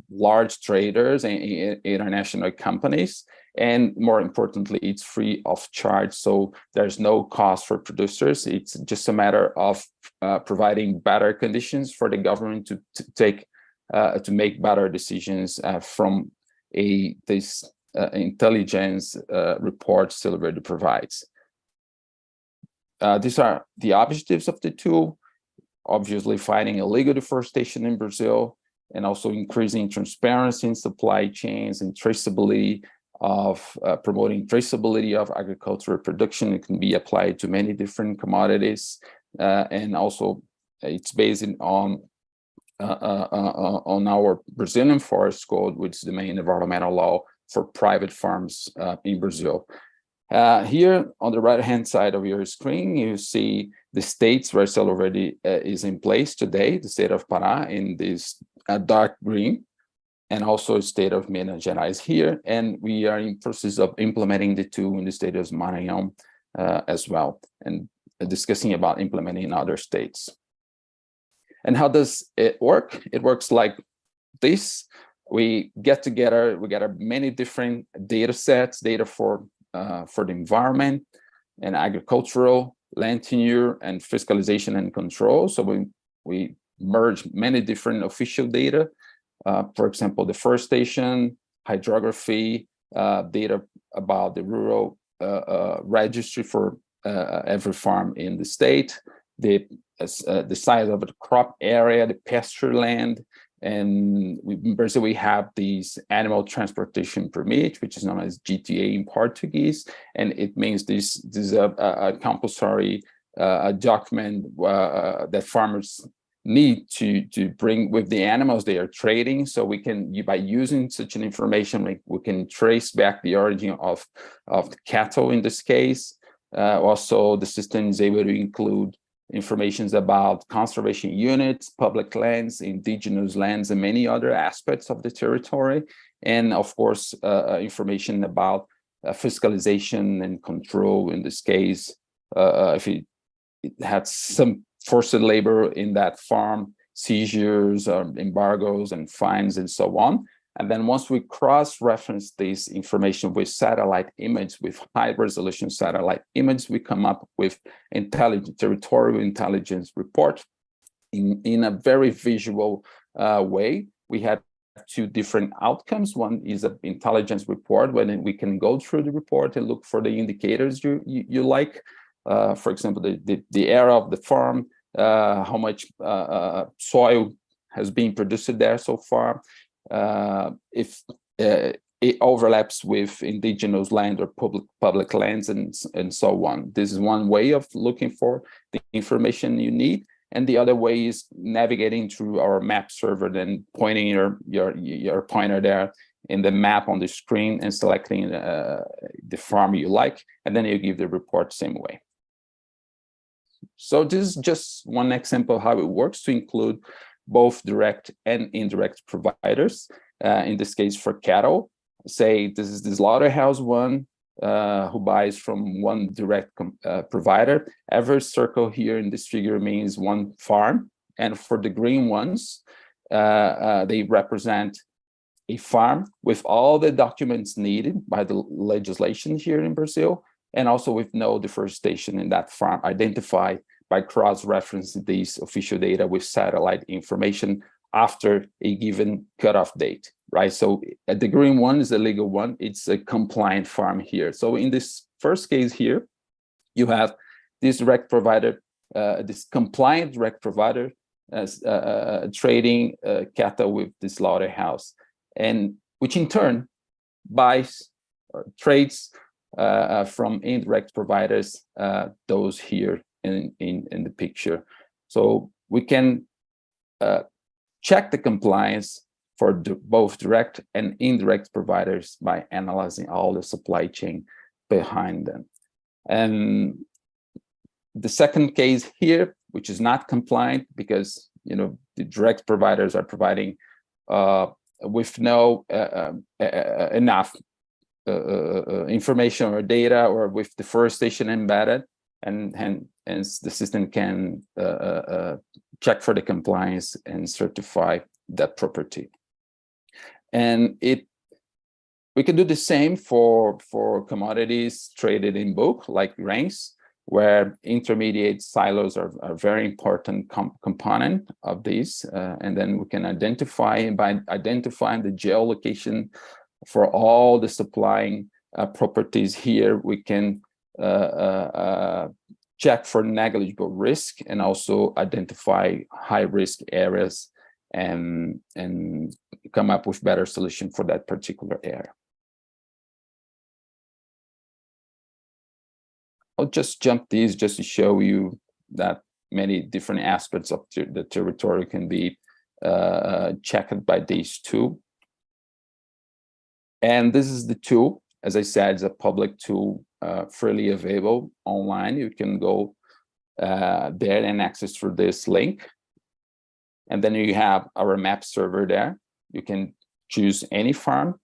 large traders and international companies. And more importantly, it's free of charge. So there's no cost for producers. It's just a matter of providing better conditions for the government to make better decisions from this intelligence report Selo Verde provides. These are the objectives of the tool: obviously fighting illegal deforestation in Brazil, and also increasing transparency in supply chains and traceability of promoting traceability of agricultural production. It can be applied to many different commodities, and also it's based on our Brazilian forest code, which is the main environmental law for private farms in Brazil. Here on the right-hand side of your screen, you see the states where Selo Verde is in place today, the state of Pará in this dark green, and also the state of Minas Gerais here. And we are in process of implementing the tool in the state of Maranhão as well, and discussing about implementing in other states. And how does it work? It works like this. We get together, we gather many different data sets, data for the environment and agricultural, land tenure, and fiscalization and control. So we merge many different official data, for example, deforestation, hydrography, data about the rural registry for every farm in the state, the size of the crop area, the pasture land. And in Brazil, we have these animal transportation permit, which is known as GTA in Portuguese, and it means this is a compulsory document that farmers need to bring with the animals they are trading. So we can, by using such an information, we can trace back the origin of the cattle in this case. Also, the system is able to include information about conservation units, public lands, indigenous lands, and many other aspects of the territory. And of course, information about fiscalization and control. In this case, if it had some forced labor in that farm, seizures, embargoes, and fines, and so on. And then once we cross-reference this information with satellite image, with high-resolution satellite image, we come up with territorial intelligence report in a very visual way. We had two different outcomes. One is an intelligence report, when we can go through the report and look for the indicators you like. For example, the area of the farm, how much soil has been produced there so far, if it overlaps with indigenous land or public lands, and so on. This is one way of looking for the information you need. And the other way is navigating through our map server, then pointing your pointer there in the map on the screen and selecting the farm you like, and then you give the report the same way. So this is just one example of how it works to include both direct and indirect providers. In this case, for cattle, say this is the slaughterhouse one who buys from one direct provider. Every circle here in this figure means one farm. And for the green ones, they represent a farm with all the documents needed by the legislation here in Brazil, and also with no deforestation in that farm, identified by cross-referencing these official data with satellite information after a given cutoff date, right? So the green one is a legal one. It's a compliant farm here. So in this first case here, you have this direct provider, this compliant direct provider trading cattle with the slaughterhouse, and which in turn buys or trades from indirect providers, those here in the picture. So we can check the compliance for both direct and indirect providers by analyzing all the supply chain behind them. And the second case here, which is not compliant, because the direct providers are providing with no enough information or data, or with deforestation embedded, and hence the system can check for the compliance and certify that property. And we can do the same for commodities traded in bulk, like grains, where intermediate silos are a very important component of these. And then we can identify, and by identifying the geolocation for all the supplying properties here, we can check for negligible risk and also identify high-risk areas and come up with better solution for that particular area. I'll just jump these just to show you that many different aspects of the territory can be checked by these two. And this is the tool. As I said, it's a public tool, freely available online. You can go there and access through this link. And then you have our map server there. You can choose any farm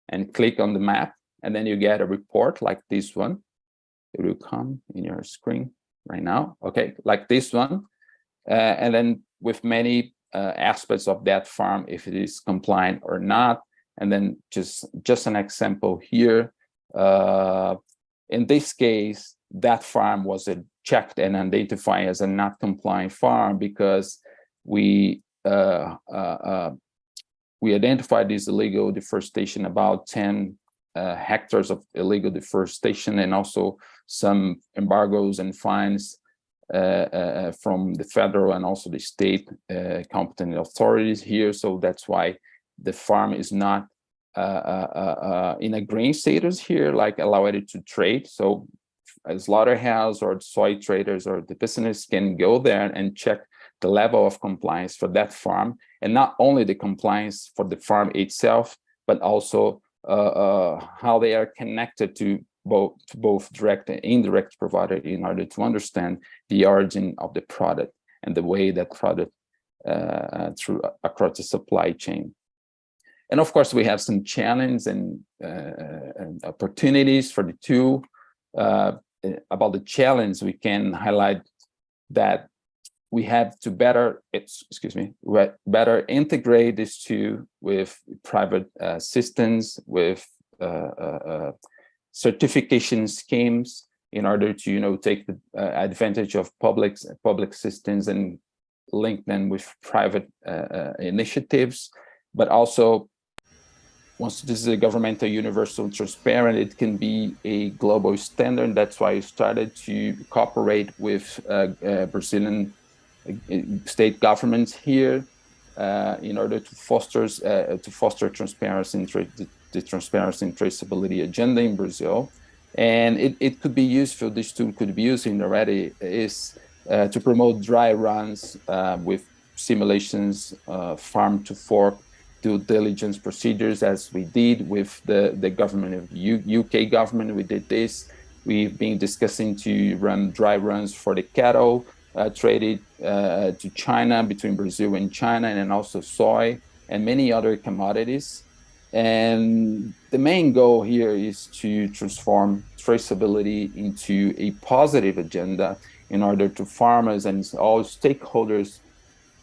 and click on the map, and then you get a report like this one. It will come in your screen right now. Okay, like this one. And then with many aspects of that farm, if it is compliant or not. And then just an example here. In this case, that farm was checked and identified as a not compliant farm because we identified this illegal deforestation, about 10 hectares of illegal deforestation, and also some embargoes and fines from the federal and also the state competent authorities here. So that's why the farm is not in a green status here, like allowed it to trade. So a slaughterhouse or soy traders or the business can go there and check the level of compliance for that farm, and not only the compliance for the farm itself, but also how they are connected to both direct and indirect provider in order to understand the origin of the product and the way that product across the supply chain. And of course, we have some challenges and opportunities for the two. About the challenge, we can highlight that we have to better integrate these two with private systems, with certification schemes, in order to take the advantage of public systems and link them with private initiatives. But also, once this is a governmental universal transparent, it can be a global standard. That's why I started to cooperate with Brazilian state governments here in order to foster transparency and the transparency and traceability agenda in Brazil. And it could be useful, this tool could be used already, is to promote dry runs with simulations, farm to fork due diligence procedures, as we did with the government of UK government. We did this. We've been discussing to run dry runs for the cattle traded to China, between Brazil and China, and then also soy and many other commodities. And the main goal here is to transform traceability into a positive agenda in order to farmers and all stakeholders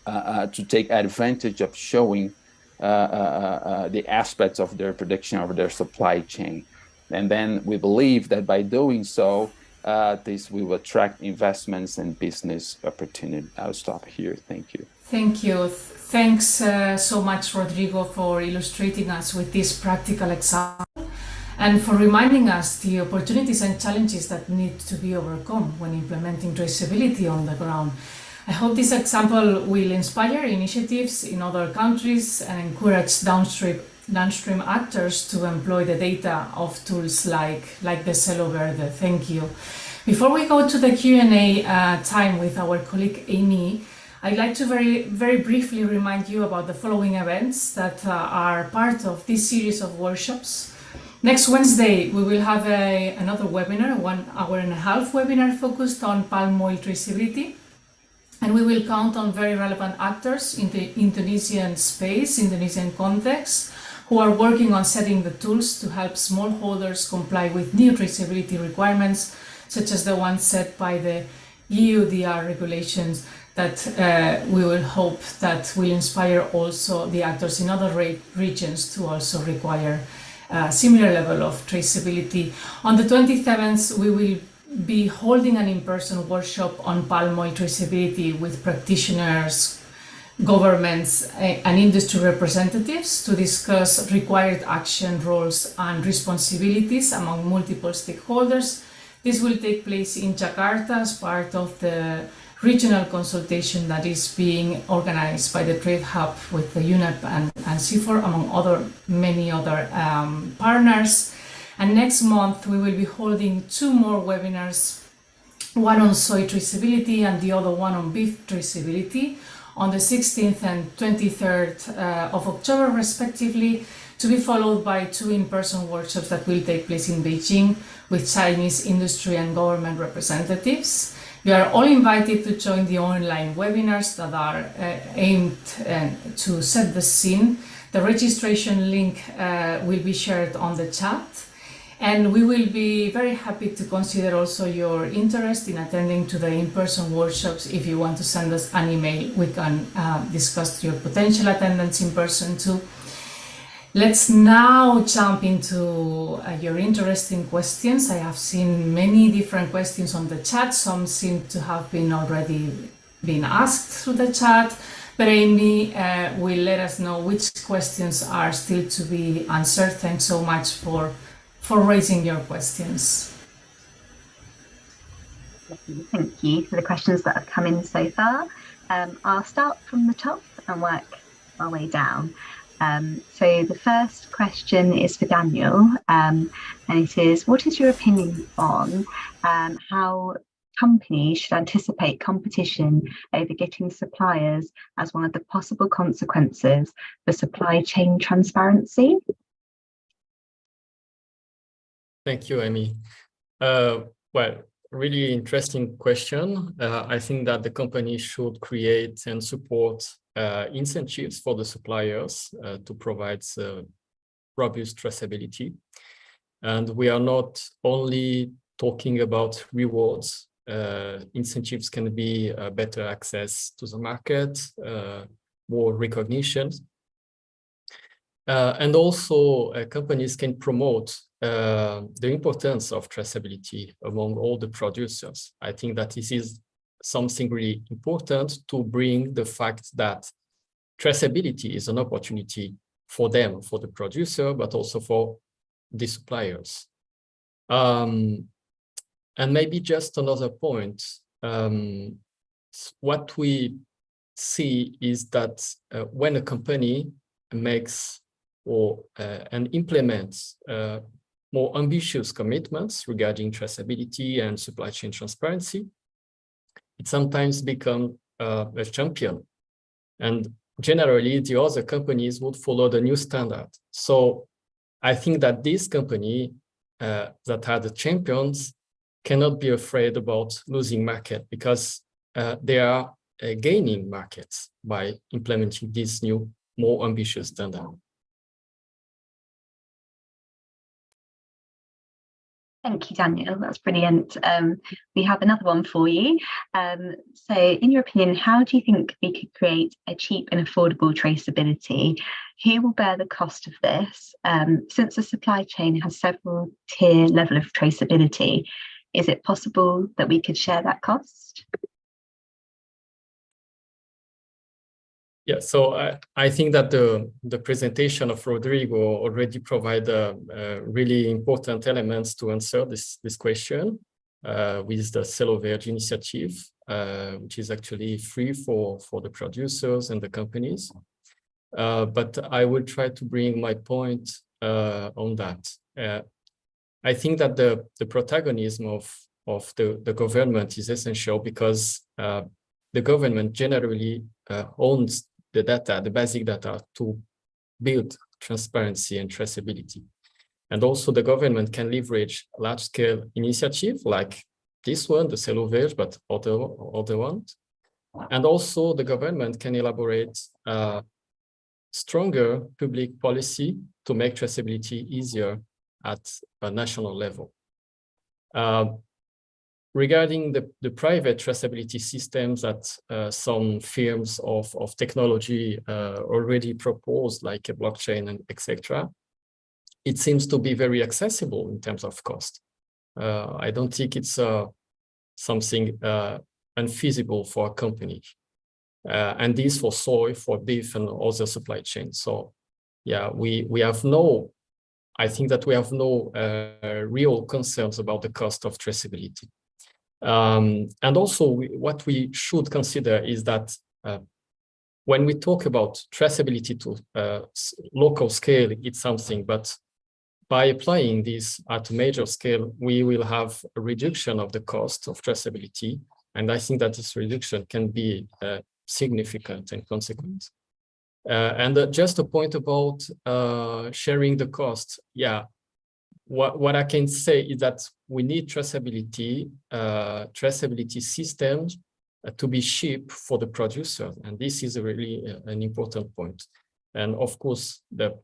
to take advantage of showing the aspects of their production, of their supply chain. And then we believe that by doing so, this will attract investments and business opportunity. I'll stop here. Thank you. Thank you. Thanks so much, Rodrigo, for illustrating us with this practical example and for reminding us the opportunities and challenges that need to be overcome when implementing traceability on the ground. I hope this example will inspire initiatives in other countries and encourage downstream actors to employ the data of tools like the Celo Verde. Thank you. Before we go to the Q&A time with our colleague Amy, I'd like to very briefly remind you about the following events that are part of this series of workshops. Next Wednesday, we will have another webinar, 1.5 hour webinar focused on palm oil traceability. And we will count on very relevant actors in the Indonesian space, Indonesian context, who are working on setting the tools to help smallholders comply with new traceability requirements, such as the ones set by the EUDR regulations that we will hope that will inspire also the actors in other regions to also require a similar level of traceability. On the 27th, we will be holding an in-person workshop on palm oil traceability with practitioners, governments, and industry representatives to discuss required action, roles, and responsibilities among multiple stakeholders. This will take place in Jakarta as part of the regional consultation that is being organized by the Trade Hub with the UNEP and C4, among many other partners. And next month, we will be holding 2 more webinars, one on soy traceability and the other one on beef traceability, on the 16th and 23rd of October, respectively, to be followed by 2 in-person workshops that will take place in Beijing with Chinese industry and government representatives. You are all invited to join the online webinars that are aimed to set the scene. The registration link will be shared on the chat. And we will be very happy to consider also your interest in attending to the in-person workshops. If you want to send us an email, we can discuss your potential attendance in person too. Let's now jump into your interesting questions. I have seen many different questions on the chat. Some seem to have already been asked through the chat, but Amy will let us know which questions are still to be answered. Thanks so much for raising your questions. Thank you for the questions that have come in so far. I'll start from the top and work our way down. So the first question is for Daniel, and it is, what is your opinion on how companies should anticipate competition over getting suppliers as one of the possible consequences for supply chain transparency? Thank you, Amy. Well, really interesting question. I think that the company should create and support incentives for the suppliers to provide robust traceability. And we are not only talking about rewards. Incentives can be better access to the market, more recognition. And also companies can promote the importance of traceability among all the producers. I think that this is something really important to bring the fact that traceability is an opportunity for them, for the producer, but also for the suppliers. And maybe just another point, what we see is that when a company makes and implements more ambitious commitments regarding traceability and supply chain transparency, it sometimes becomes a champion. And generally, the other companies would follow the new standard. So I think that this company that are the champions cannot be afraid about losing market, because they are gaining markets by implementing this new, more ambitious standard. Thank you, Daniel. That's brilliant. We have another one for you. So in your opinion, how do you think we could create a cheap and affordable traceability? Who will bear the cost of this? Since the supply chain has several tier level of traceability, is it possible that we could share that cost? Yeah, so I think that the presentation of Rodrigo already provide really important elements to answer this question with the Selo Verde initiative, which is actually free for the producers and the companies. But I will try to bring my point on that. I think that the protagonism of the government is essential, because the government generally owns the data, the basic data, to build transparency and traceability. And also the government can leverage large-scale initiatives like this one, the Selo Verde, but other ones. And also the government can elaborate stronger public policy to make traceability easier at a national level. Regarding the private traceability systems that some firms of technology already proposed, like a blockchain and etc., it seems to be very accessible in terms of cost. I don't think it's something unfeasible for a company. And this for soy, for beef, and other supply chains. So yeah, I think that we have no real concerns about the cost of traceability. And also what we should consider is that when we talk about traceability to local scale, it's something, but by applying this at a major scale, we will have a reduction of the cost of traceability. And I think that this reduction can be significant and consequent. And just a point about sharing the cost. Yeah, what I can say is that we need traceability systems to be cheap for the producer. And this is really an important point. And of course, the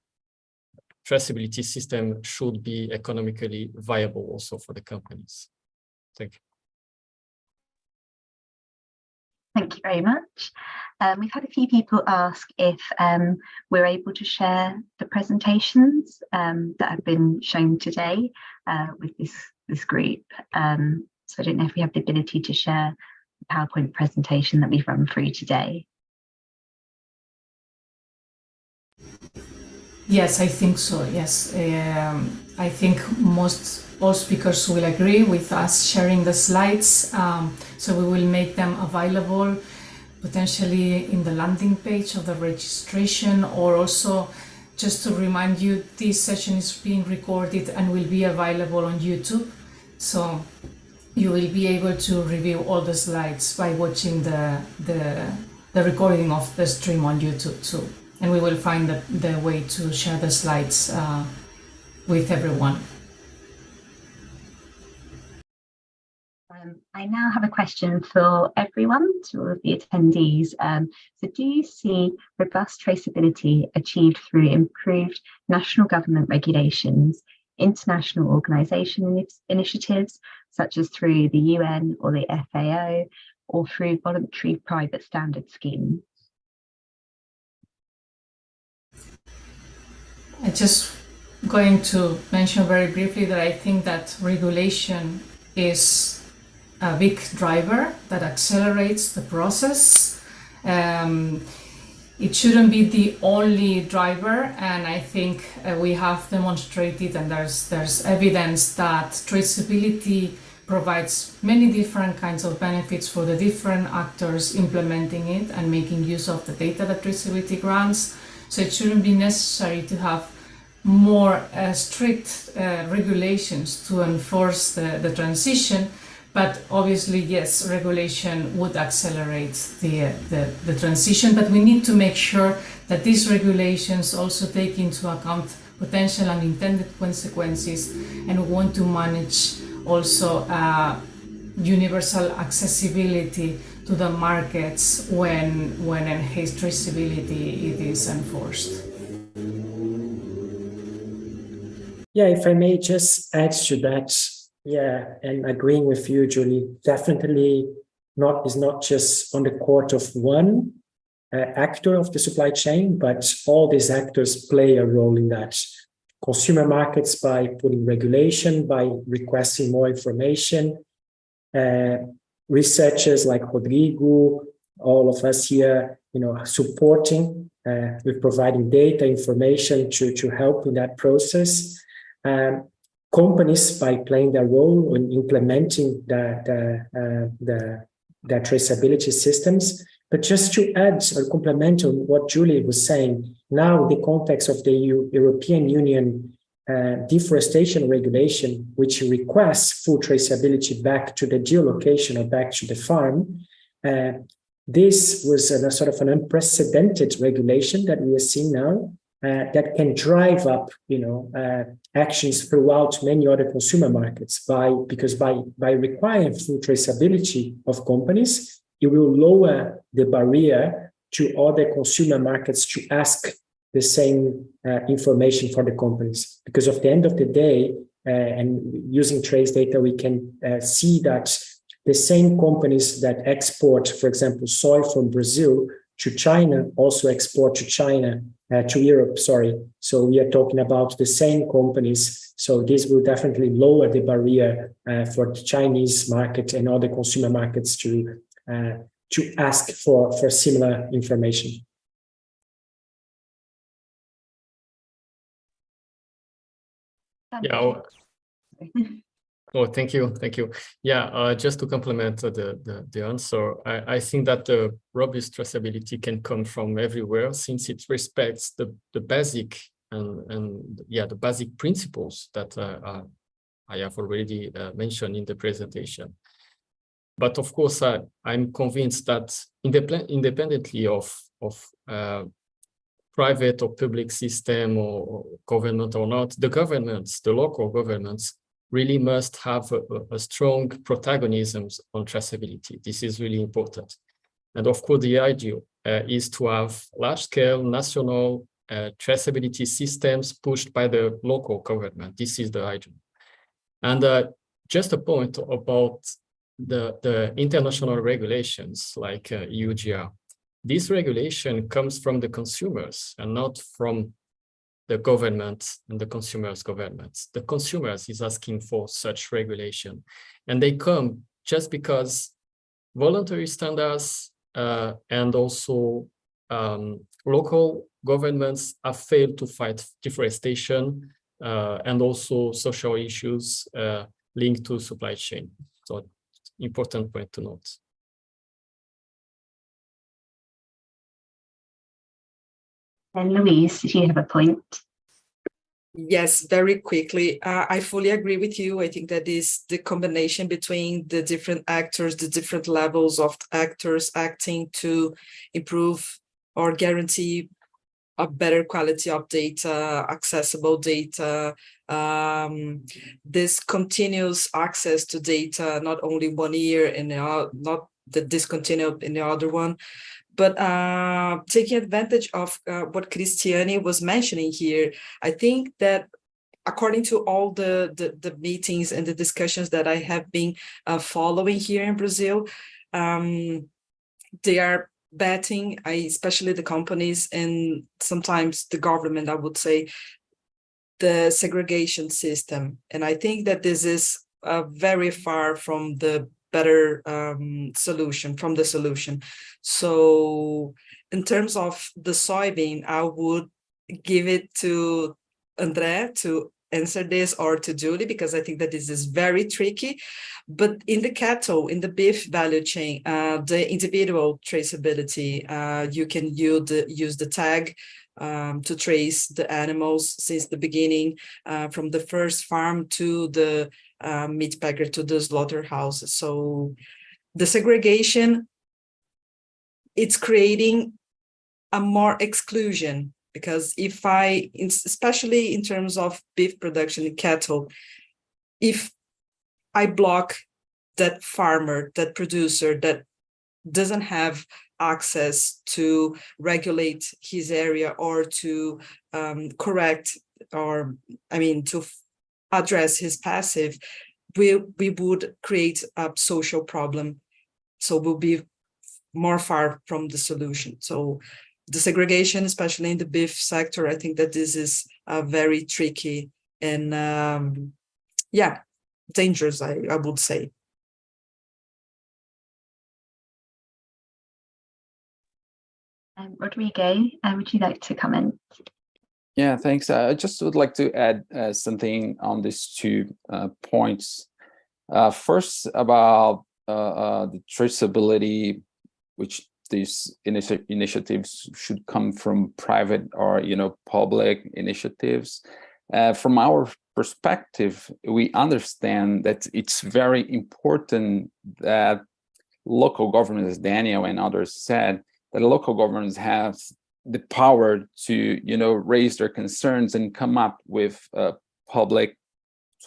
traceability system should be economically viable also for the companies. Thank you. Thank you very much. We've had a few people ask if we're able to share the presentations that have been shown today with this group. So I don't know if we have the ability to share the PowerPoint presentation that we've run through today. Yes, I think so. Yes, I think all speakers will agree with us sharing the slides. So we will make them available potentially in the landing page of the registration, or also just to remind you, this session is being recorded and will be available on YouTube. So you will be able to review all the slides by watching the recording of the stream on YouTube too. And we will find the way to share the slides with everyone. I now have a question for everyone, to all of the attendees. So do you see robust traceability achieved through improved national government regulations, international organisation initiatives, such as through the UN or the FAO, or through voluntary private standard schemes? I'm just going to mention very briefly that I think that regulation is a big driver that accelerates the process. It shouldn't be the only driver, and I think we have demonstrated, and there's evidence that traceability provides many different kinds of benefits for the different actors implementing it and making use of the data that traceability grants. So it shouldn't be necessary to have more strict regulations to enforce the transition. But obviously, yes, regulation would accelerate the transition, but we need to make sure that these regulations also take into account potential unintended consequences, and we want to manage also universal accessibility to the markets when enhanced traceability it is enforced. Yeah, if I may just add to that. Yeah, and agreeing with you, Julie, definitely is not just on the court of one actor of the supply chain, but all these actors play a role in that. Consumer markets by putting regulation, by requesting more information, researchers like Rodrigo, all of us here, supporting with providing data, information to help in that process. Companies by playing their role in implementing the traceability systems. But just to add or complement on what Julie was saying, now the context of the European Union deforestation regulation, which requests full traceability back to the geolocation or back to the farm, this was a sort of an unprecedented regulation that we are seeing now. That can drive up, actions throughout many other consumer markets because by requiring full traceability of companies, it will lower the barrier to other consumer markets to ask the same information for the companies. Because at the end of the day, and using trace data, we can see that the same companies that export, for example, soy from Brazil to China also export to Europe, sorry. So we are talking about the same companies. So this will definitely lower the barrier for the Chinese market and other consumer markets to ask for similar information. Yeah. Oh, thank you. Yeah, just to complement the answer, I think that the robust traceability can come from everywhere, since it respects the basic the basic principles that I have already mentioned in the presentation. But of course, I'm convinced that independently of private or public system or government or not, the local governments really must have a strong protagonism on traceability. This is really important. And of course, the idea is to have large-scale national traceability systems pushed by the local government. This is the idea. And just a point about the international regulations like EUGR. This regulation comes from the consumers and not from the government and the consumers' governments. The consumers is asking for such regulation. And they come just because voluntary standards and also local governments have failed to fight deforestation and also social issues linked to supply chain. So important point to note. And Louise, do you have a point? Yes, very quickly. I fully agree with you. I think that is the combination between the different actors, the different levels of actors acting to improve or guarantee a better quality of data, accessible data, this continuous access to data, not only 1 year and not the discontinued in the other one, but taking advantage of what Cristiane was mentioning here. I think that according to all the meetings and the discussions that I have been following here in Brazil, they are betting, especially the companies and sometimes the government, I would say, the segregation system. And I think that this is very far from the better solution, from the solution. So in terms of the soybean, I would give it to André to answer this, or to Julie, because I think that this is very tricky. But in the cattle, in the beef value chain, the individual traceability, you can use the tag to trace the animals since the beginning, from the first farm to the meat packer to the slaughterhouses. So the segregation, it's creating a more exclusion, because if especially in terms of beef production in cattle, if I block that farmer, that producer that doesn't have access to regulate his area or to correct, or to address his passive, we would create a social problem. So we'll be more far from the solution. So the segregation, especially in the beef sector, I think that this is very tricky and dangerous, I would say. Rodrigo, would you like to comment? Yeah, thanks. I just would like to add something on these 2 points. First, about the traceability, which these initiatives should come from private or public initiatives. From our perspective, we understand that it's very important that local governments, as Daniel and others said, that local governments have the power to raise their concerns and come up with public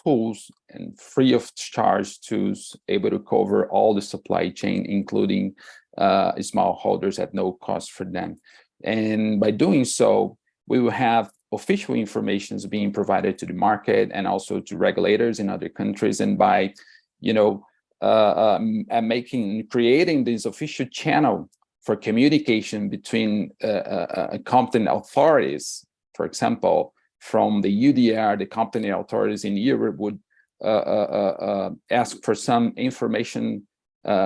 tools and free of charge tools able to cover all the supply chain, including smallholders at no cost for them. And by doing so, we will have official information being provided to the market and also to regulators in other countries. And by creating this official channel for communication between competent authorities, for example, from the UDR, the competent authorities in Europe would ask for some information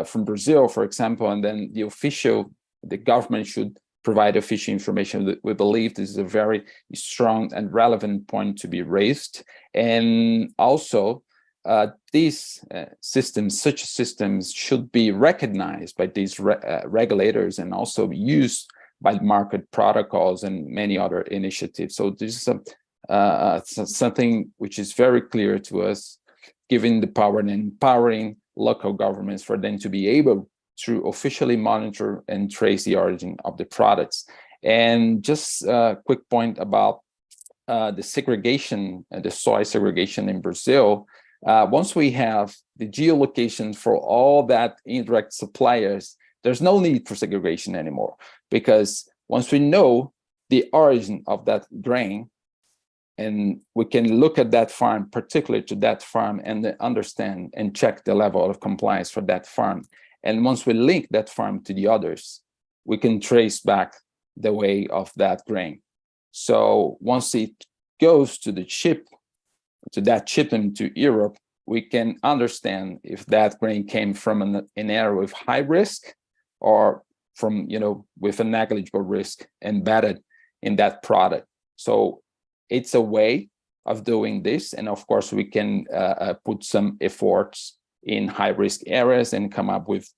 from Brazil, for example, and then the government should provide official information. We believe this is a very strong and relevant point to be raised. And also, these systems, such systems, should be recognized by these regulators and also used by market protocols and many other initiatives. So this is something which is very clear to us, giving the power and empowering local governments for them to be able to officially monitor and trace the origin of the products. And just a quick point about the segregation, the soy segregation in Brazil. Once we have the geolocation for all that indirect suppliers, there's no need for segregation anymore, because once we know the origin of that grain, and we can look at that farm, particularly to that farm, and understand and check the level of compliance for that farm. And once we link that farm to the others, we can trace back the way of that grain. So once it goes to the ship, to that shipment to Europe, we can understand if that grain came from an area with high risk or from, with a negligible risk embedded in that product. So it's a way of doing this. And of course, we can put some efforts in high-risk areas and come up with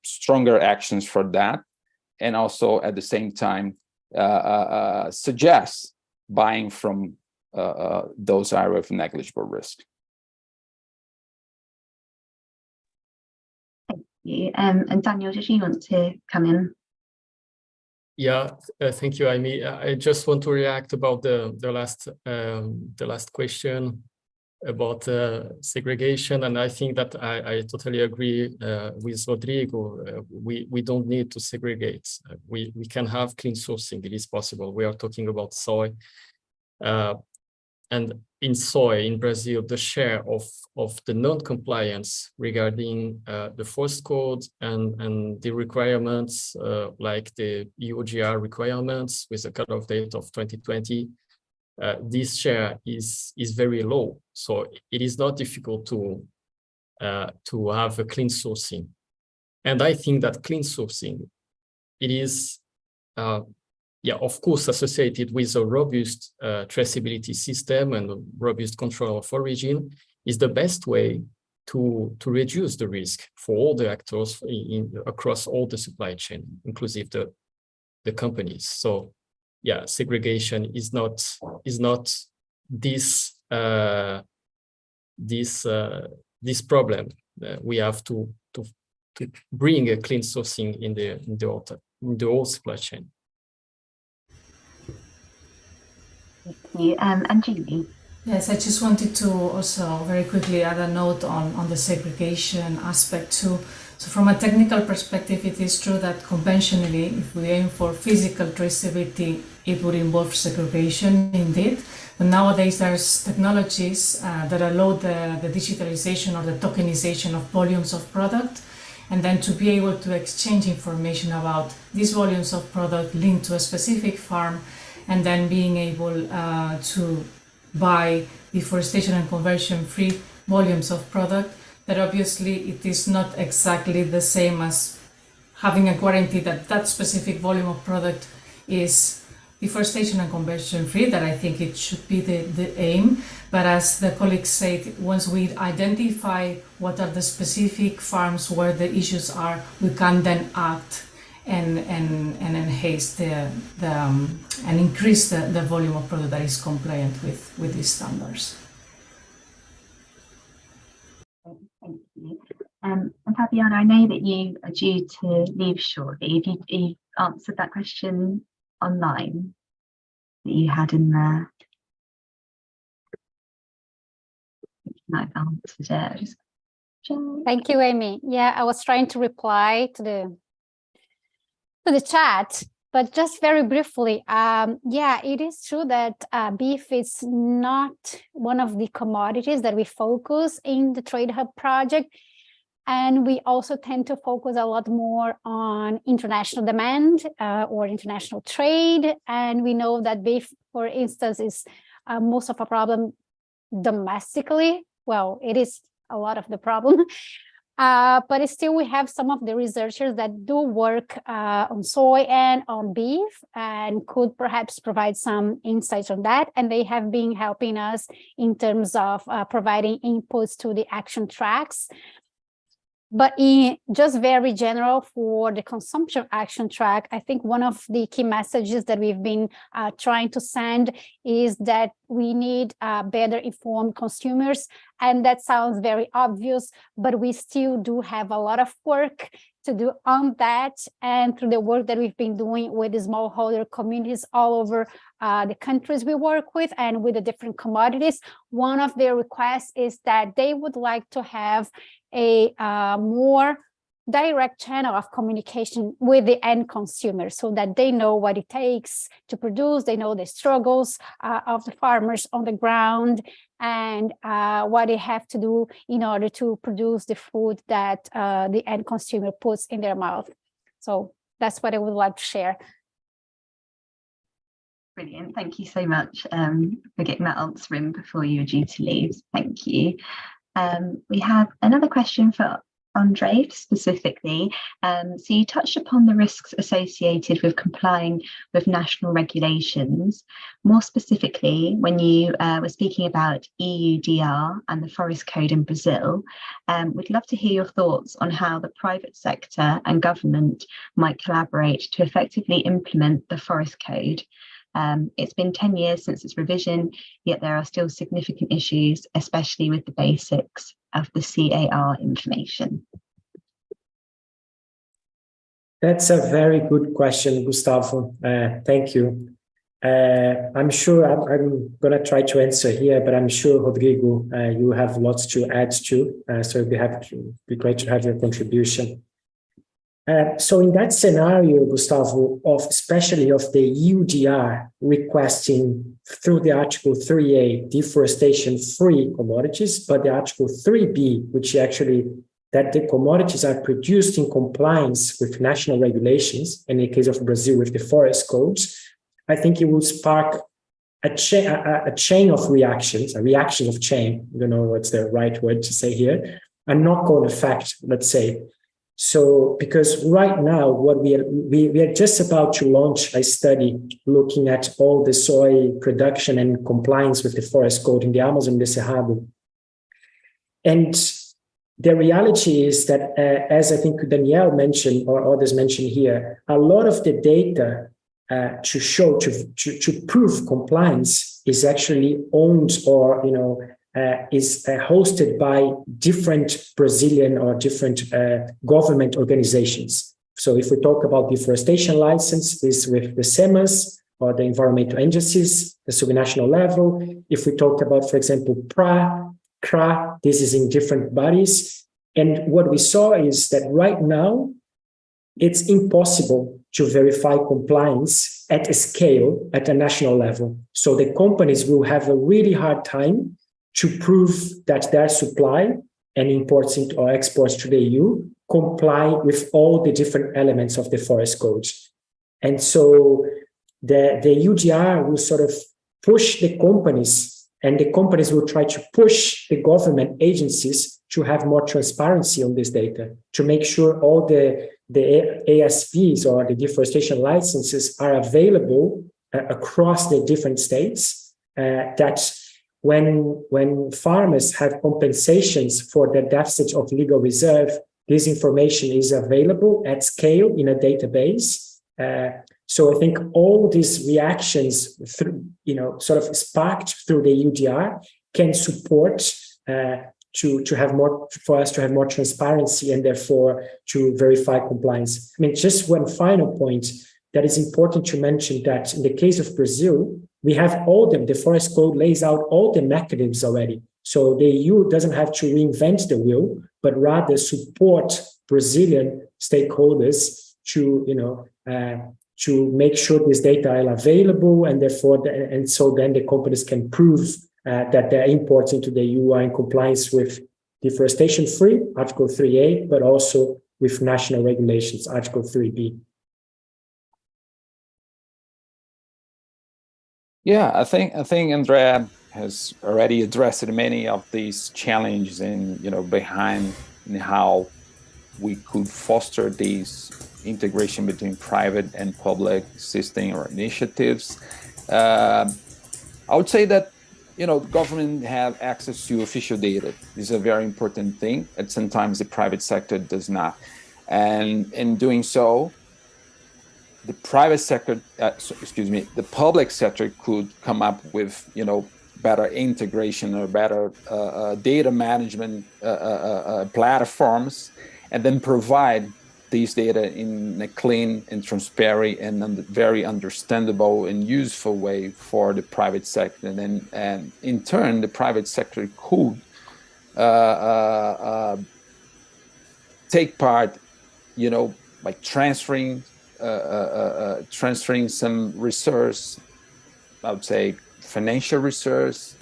stronger actions for that. And also at the same time, suggest buying from those areas of negligible risk. Thank you. And Daniel, did you want to come in? Yeah, thank you, Amy. I just want to react about the last question about segregation, and I think that I totally agree with Rodrigo. We don't need to segregate. We can have clean sourcing. It is possible. We are talking about soy, and in soy in Brazil, the share of the non-compliance regarding the forest code and the requirements like the EUGR requirements with a cutoff date of 2020. This share is very low, so it is not difficult to have a clean sourcing. And I think that clean sourcing, it is, of course, associated with a robust traceability system and a robust control of origin, is the best way to reduce the risk for all the actors across all the supply chain, inclusive the companies. So, yeah, segregation is not this problem. We have to bring a clean sourcing in the whole supply chain. Thank you. And Julie? Yes, I just wanted to also very quickly add a note on the segregation aspect too. So from a technical perspective, it is true that conventionally, if we aim for physical traceability, it would involve segregation indeed. But nowadays, there's technologies that allow the digitalization or the tokenization of volumes of product, and then to be able to exchange information about these volumes of product linked to a specific farm, and then being able to buy deforestation and conversion-free volumes of product, that obviously it is not exactly the same as having a guarantee that that specific volume of product is deforestation and conversion-free, that I think it should be the aim. But as the colleagues said, once we identify what are the specific farms where the issues are, we can then act and enhance and increase the volume of product that is compliant with these standards. Thank you. And Fabiana, I know that you are due to leave shortly. Have you answered that question online that you had in there? I've answered it. Thank you, Amy. Yeah, I was trying to reply to the chat, but just very briefly, yeah, it is true that beef is not one of the commodities that we focus in the Trade Hub project. And we also tend to focus a lot more on international demand or international trade. And we know that beef, for instance, is most of a problem domestically. Well, it is a lot of the problem. But still, we have some of the researchers that do work on soy and on beef and could perhaps provide some insights on that. And they have been helping us in terms of providing inputs to the action tracks. But in just very general for the consumption action track, I think one of the key messages that we've been trying to send is that we need better informed consumers. And that sounds very obvious, but we still do have a lot of work to do on that. And through the work that we've been doing with the smallholder communities all over the countries we work with and with the different commodities, one of their requests is that they would like to have a more direct channel of communication with the end consumer so that they know what it takes to produce, they know the struggles of the farmers on the ground and what they have to do in order to produce the food that the end consumer puts in their mouth. So that's what I would like to share. Brilliant. Thank you so much for getting that answer in before you were due to leave. Thank you. We have another question for Andre specifically. So you touched upon the risks associated with complying with national regulations. More specifically, when you were speaking about EUDR and the Forest Code in Brazil, we'd love to hear your thoughts on how the private sector and government might collaborate to effectively implement the Forest Code. It's been 10 years since its revision, yet there are still significant issues, especially with the basics of the CAR information. That's a very good question, Gustavo. Thank you. I'm sure I'm going to try to answer here, but I'm sure, Rodrigo, you have lots to add to. So it'd be great to have your contribution. So in that scenario, Gustavo, especially of the UDR requesting through the Article 3A deforestation-free commodities, but the Article 3B, which actually that the commodities are produced in compliance with national regulations, and in the case of Brazil with the forest codes, I think it will spark a chain of reactions, a reaction of chain, I don't know what's the right word to say here, a knock-on effect, let's say. So, because right now, what we are just about to launch a study looking at all the soy production and compliance with the forest code in the Amazon and the Cerrado. And the reality is that, as I think Danielle mentioned or others mentioned here, a lot of the data to prove compliance is actually owned or is hosted by different Brazilian or different government organizations. So if we talk about deforestation license, is with the SEMAS or the environmental agencies, the subnational level. If we talk about, for example, PRA, CRA, this is in different bodies. And what we saw is that right now, it's impossible to verify compliance at a scale at a national level. So the companies will have a really hard time to prove that their supply and imports or exports to the EU comply with all the different elements of the forest codes. And so the UDR will sort of push the companies, and the companies will try to push the government agencies to have more transparency on this data, to make sure all the ASVs or the deforestation licenses are available across the different states, that when farmers have compensations for the deficit of legal reserve, this information is available at scale in a database. So I think all these reactions, sort of sparked through the UDR, can support for us to have more transparency and therefore to verify compliance. I mean, just one final point that is important to mention, that in the case of Brazil, we have the forest code lays out all the mechanisms already. So the EU doesn't have to reinvent the wheel, but rather support Brazilian stakeholders to make sure this data are available, and therefore, and so then the companies can prove that their imports into the EU are in compliance with deforestation-free, Article 3A, but also with national regulations, Article 3B. Yeah, I think Andrea has already addressed many of these challenges and behind how we could foster these integration between private and public system or initiatives. I would say that government have access to official data. This is a very important thing, and sometimes the private sector does not. And in doing so, the private sector, the public sector could come up with, better integration or better data management platforms, and then provide these data in a clean and transparent and very understandable and useful way for the private sector. And in turn, the private sector could take part, by transferring some resource, I would say financial resource,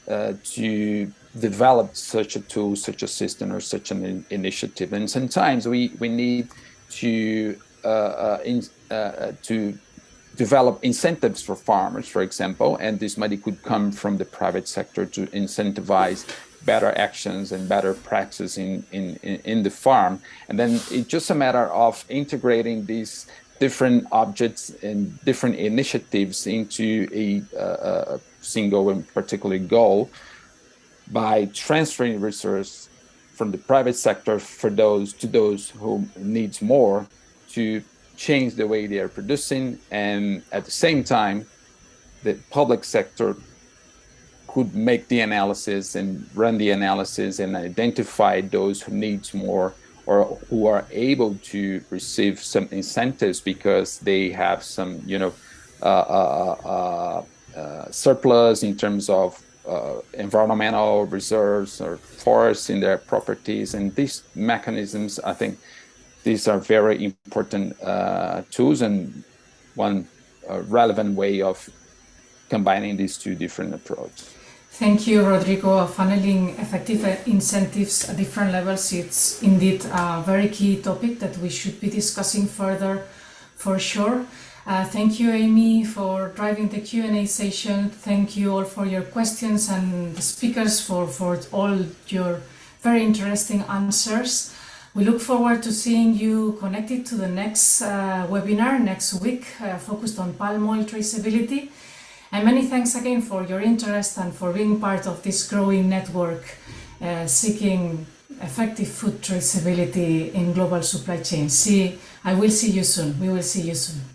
to develop such a tool, such a system, or such an initiative. And sometimes we need to develop incentives for farmers, for example, and this money could come from the private sector to incentivize better actions and better practices in the farm. And then it's just a matter of integrating these different objects and different initiatives into a single and particular goal by transferring resources from the private sector to those who needs more to change the way they are producing, and at the same time, the public sector could make the analysis and run the analysis and identify those who needs more or who are able to receive some incentives because they have some, surplus in terms of environmental reserves or forests in their properties. And these mechanisms, I think these are very important tools and one relevant way of combining these two different approaches. Thank you, Rodrigo. Funneling effective incentives at different levels, it's indeed a very key topic that we should be discussing further for sure. Thank you, Amy, for driving the Q&A session. Thank you all for your questions and the speakers for all your very interesting answers. We look forward to seeing you connected to the next webinar next week, focused on palm oil traceability. And many thanks again for your interest and for being part of this growing network seeking effective food traceability in global supply chains. We will see you soon.